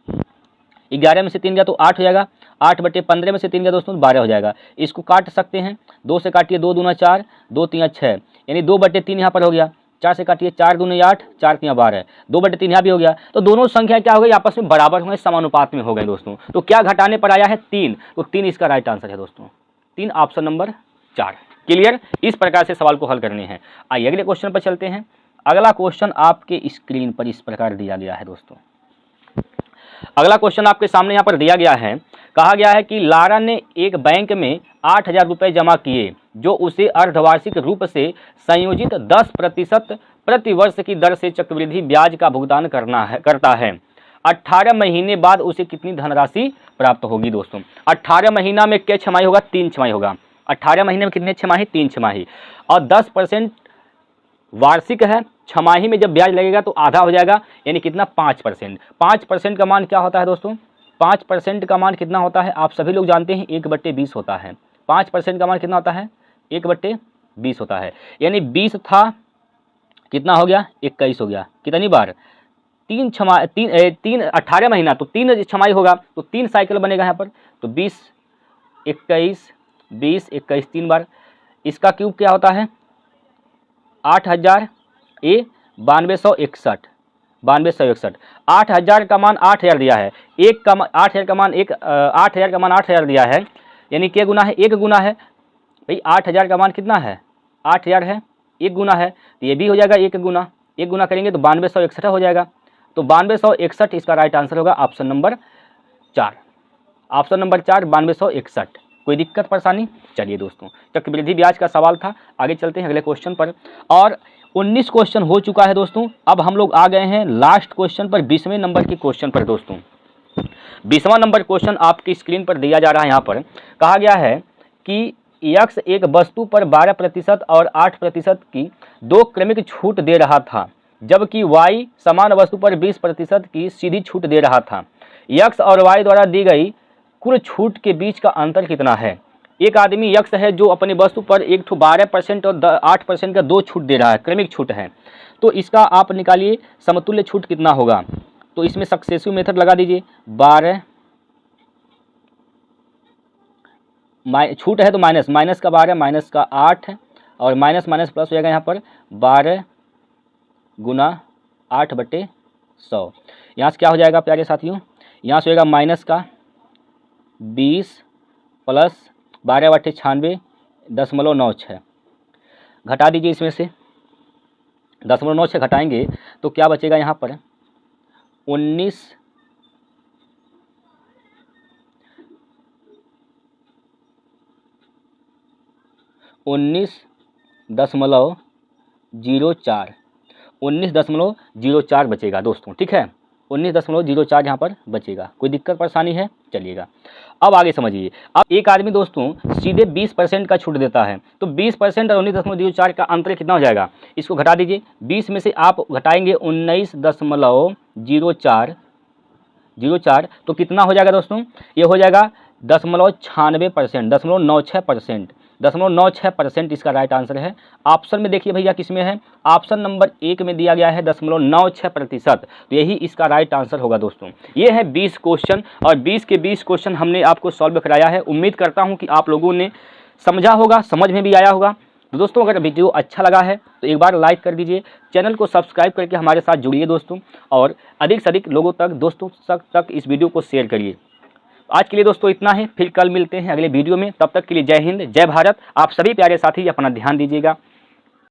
Speaker 1: 11 में से 3 गया तो 8 हो जाएगा, 8/15 में से 3 गया दोस्तों 12 हो जाएगा। इसको काट सकते हैं, 2 से काटिए, 2 दूना 4, 2 3 6, यानी 2/3 यहाँ पर हो गया, 4 से काटिए, 4 दूनी 8, 4 3 12, 2/3 यहाँ भी हो गया, तो दोनों संख्या क्या हो गई, आपस में बराबर हो गए, समानुपात में हो गए दोस्तों। तो क्या घटाने पर आया है, 3, तो 3 इसका राइट आंसर है दोस्तों, 3 ऑप्शन नंबर 4। क्लियर, इस प्रकार से सवाल को हल करने हैं। आइए अगले क्वेश्चन पर चलते हैं। अगला क्वेश्चन आपके स्क्रीन पर इस प्रकार दिया गया है दोस्तों। अगला क्वेश्चन आपके सामने यहाँ पर दिया गया है, कहा गया है कि लारा ने एक बैंक में 8,000 रुपये जमा किए, जो उसे अर्धवार्षिक रूप से संयोजित 10% प्रति वर्ष की दर से चक्रवृद्धि ब्याज का भुगतान करता है। 18 महीने बाद उसे कितनी धनराशि प्राप्त होगी दोस्तों। 18 महीना में क्या छमाही होगा, 3 छमाही होगा। 18 महीने में कितने छमाही, 3 छमाही, और 10% वार्षिक है, छमाही में जब ब्याज लगेगा तो आधा हो जाएगा, यानी कितना, 5%। 5% का मान क्या होता है दोस्तों, 5% का मान कितना होता है, आप सभी लोग जानते हैं 1/20 होता है। 5% का मान कितना होता है, 1/20 होता है, यानी 20 था, कितना हो गया, 21 हो गया। कितनी बार, 18 महीना तो 3 छमाही होगा, तो 3 साइकिल बनेगा यहाँ पर, तो 20 21 20 21 3 बार। इसका क्यूब क्या होता है, 8000 ए 9261, 9261। 8000 का मान 8000 दिया है, 8000 का मान 8000 दिया है, यानी क्या गुना है, 1 गुना है भाई। 8000 का मान कितना है, 8000 है, 1 गुना है, तो ये भी हो जाएगा 1 गुना, 1 गुना करेंगे तो 9261 हो जाएगा। तो 9261 इसका राइट आंसर होगा ऑप्शन नंबर 4, ऑप्शन नंबर 4 9261। कोई दिक्कत परेशानी? चलिए दोस्तों, चक्रवृद्धि ब्याज का सवाल था। आगे चलते हैं अगले क्वेश्चन पर। और 19 क्वेश्चन हो चुका है दोस्तों। अब हम लोग आ गए हैं लास्ट क्वेश्चन पर, 20वें नंबर के क्वेश्चन पर दोस्तों। 20वां नंबर क्वेश्चन आपकी स्क्रीन पर दिया जा रहा है। यहाँ पर कहा गया है कि यक्स एक वस्तु पर 12% और 8% की 2 क्रमिक छूट दे रहा था, जबकि वाई समान वस्तु पर 20% की सीधी छूट दे रहा था। यक्स और वाई द्वारा दी गई कुल छूट के बीच का अंतर कितना है? एक आदमी यक्स है जो अपनी वस्तु पर 12% और 8% का 2 छूट दे रहा है, क्रमिक छूट है। तो इसका आप निकालिए समतुल्य छूट कितना होगा। तो इसमें सक्सेसिव मेथड लगा दीजिए। 12 छूट है तो माइनस का 12 माइनस का 8 और माइनस माइनस प्लस हो जाएगा यहाँ पर 12 गुना 8/100। यहाँ से क्या हो जाएगा प्यारे साथियों, यहाँ से होगा माइनस का 20 प्लस 12/96.96। घटा दीजिए इसमें से 0.96 घटाएंगे तो क्या बचेगा यहाँ पर 19.04 बचेगा दोस्तों। ठीक है, 19.04 यहाँ पर बचेगा। कोई दिक्कत परेशानी है? चलिएगा अब आगे समझिए। अब एक आदमी दोस्तों सीधे 20% का छूट देता है, तो 20% और 19.04 का अंतर कितना हो जाएगा, इसको घटा दीजिए। 20 में से आप घटाएंगे 19.04, तो कितना हो जाएगा दोस्तों, ये हो जाएगा 0.96%, 0.96% इसका राइट आंसर है। ऑप्शन में देखिए भैया किस में है, ऑप्शन नंबर 1 में दिया गया है 0.96%, तो यही इसका राइट आंसर होगा दोस्तों। ये है 20 क्वेश्चन और 20 के 20 क्वेश्चन हमने आपको सॉल्व कराया है। उम्मीद करता हूँ कि आप लोगों ने समझा होगा, समझ में भी आया होगा। तो दोस्तों अगर वीडियो अच्छा लगा है तो एक बार लाइक कर दीजिए, चैनल को सब्सक्राइब करके हमारे साथ जुड़िए दोस्तों, और अधिक से अधिक लोगों तक, दोस्तों तक इस वीडियो को शेयर करिए। आज के लिए दोस्तों इतना है, फिर कल मिलते हैं अगले वीडियो में। तब तक के लिए जय हिंद, जय भारत। आप सभी प्यारे साथी अपना ध्यान दीजिएगा।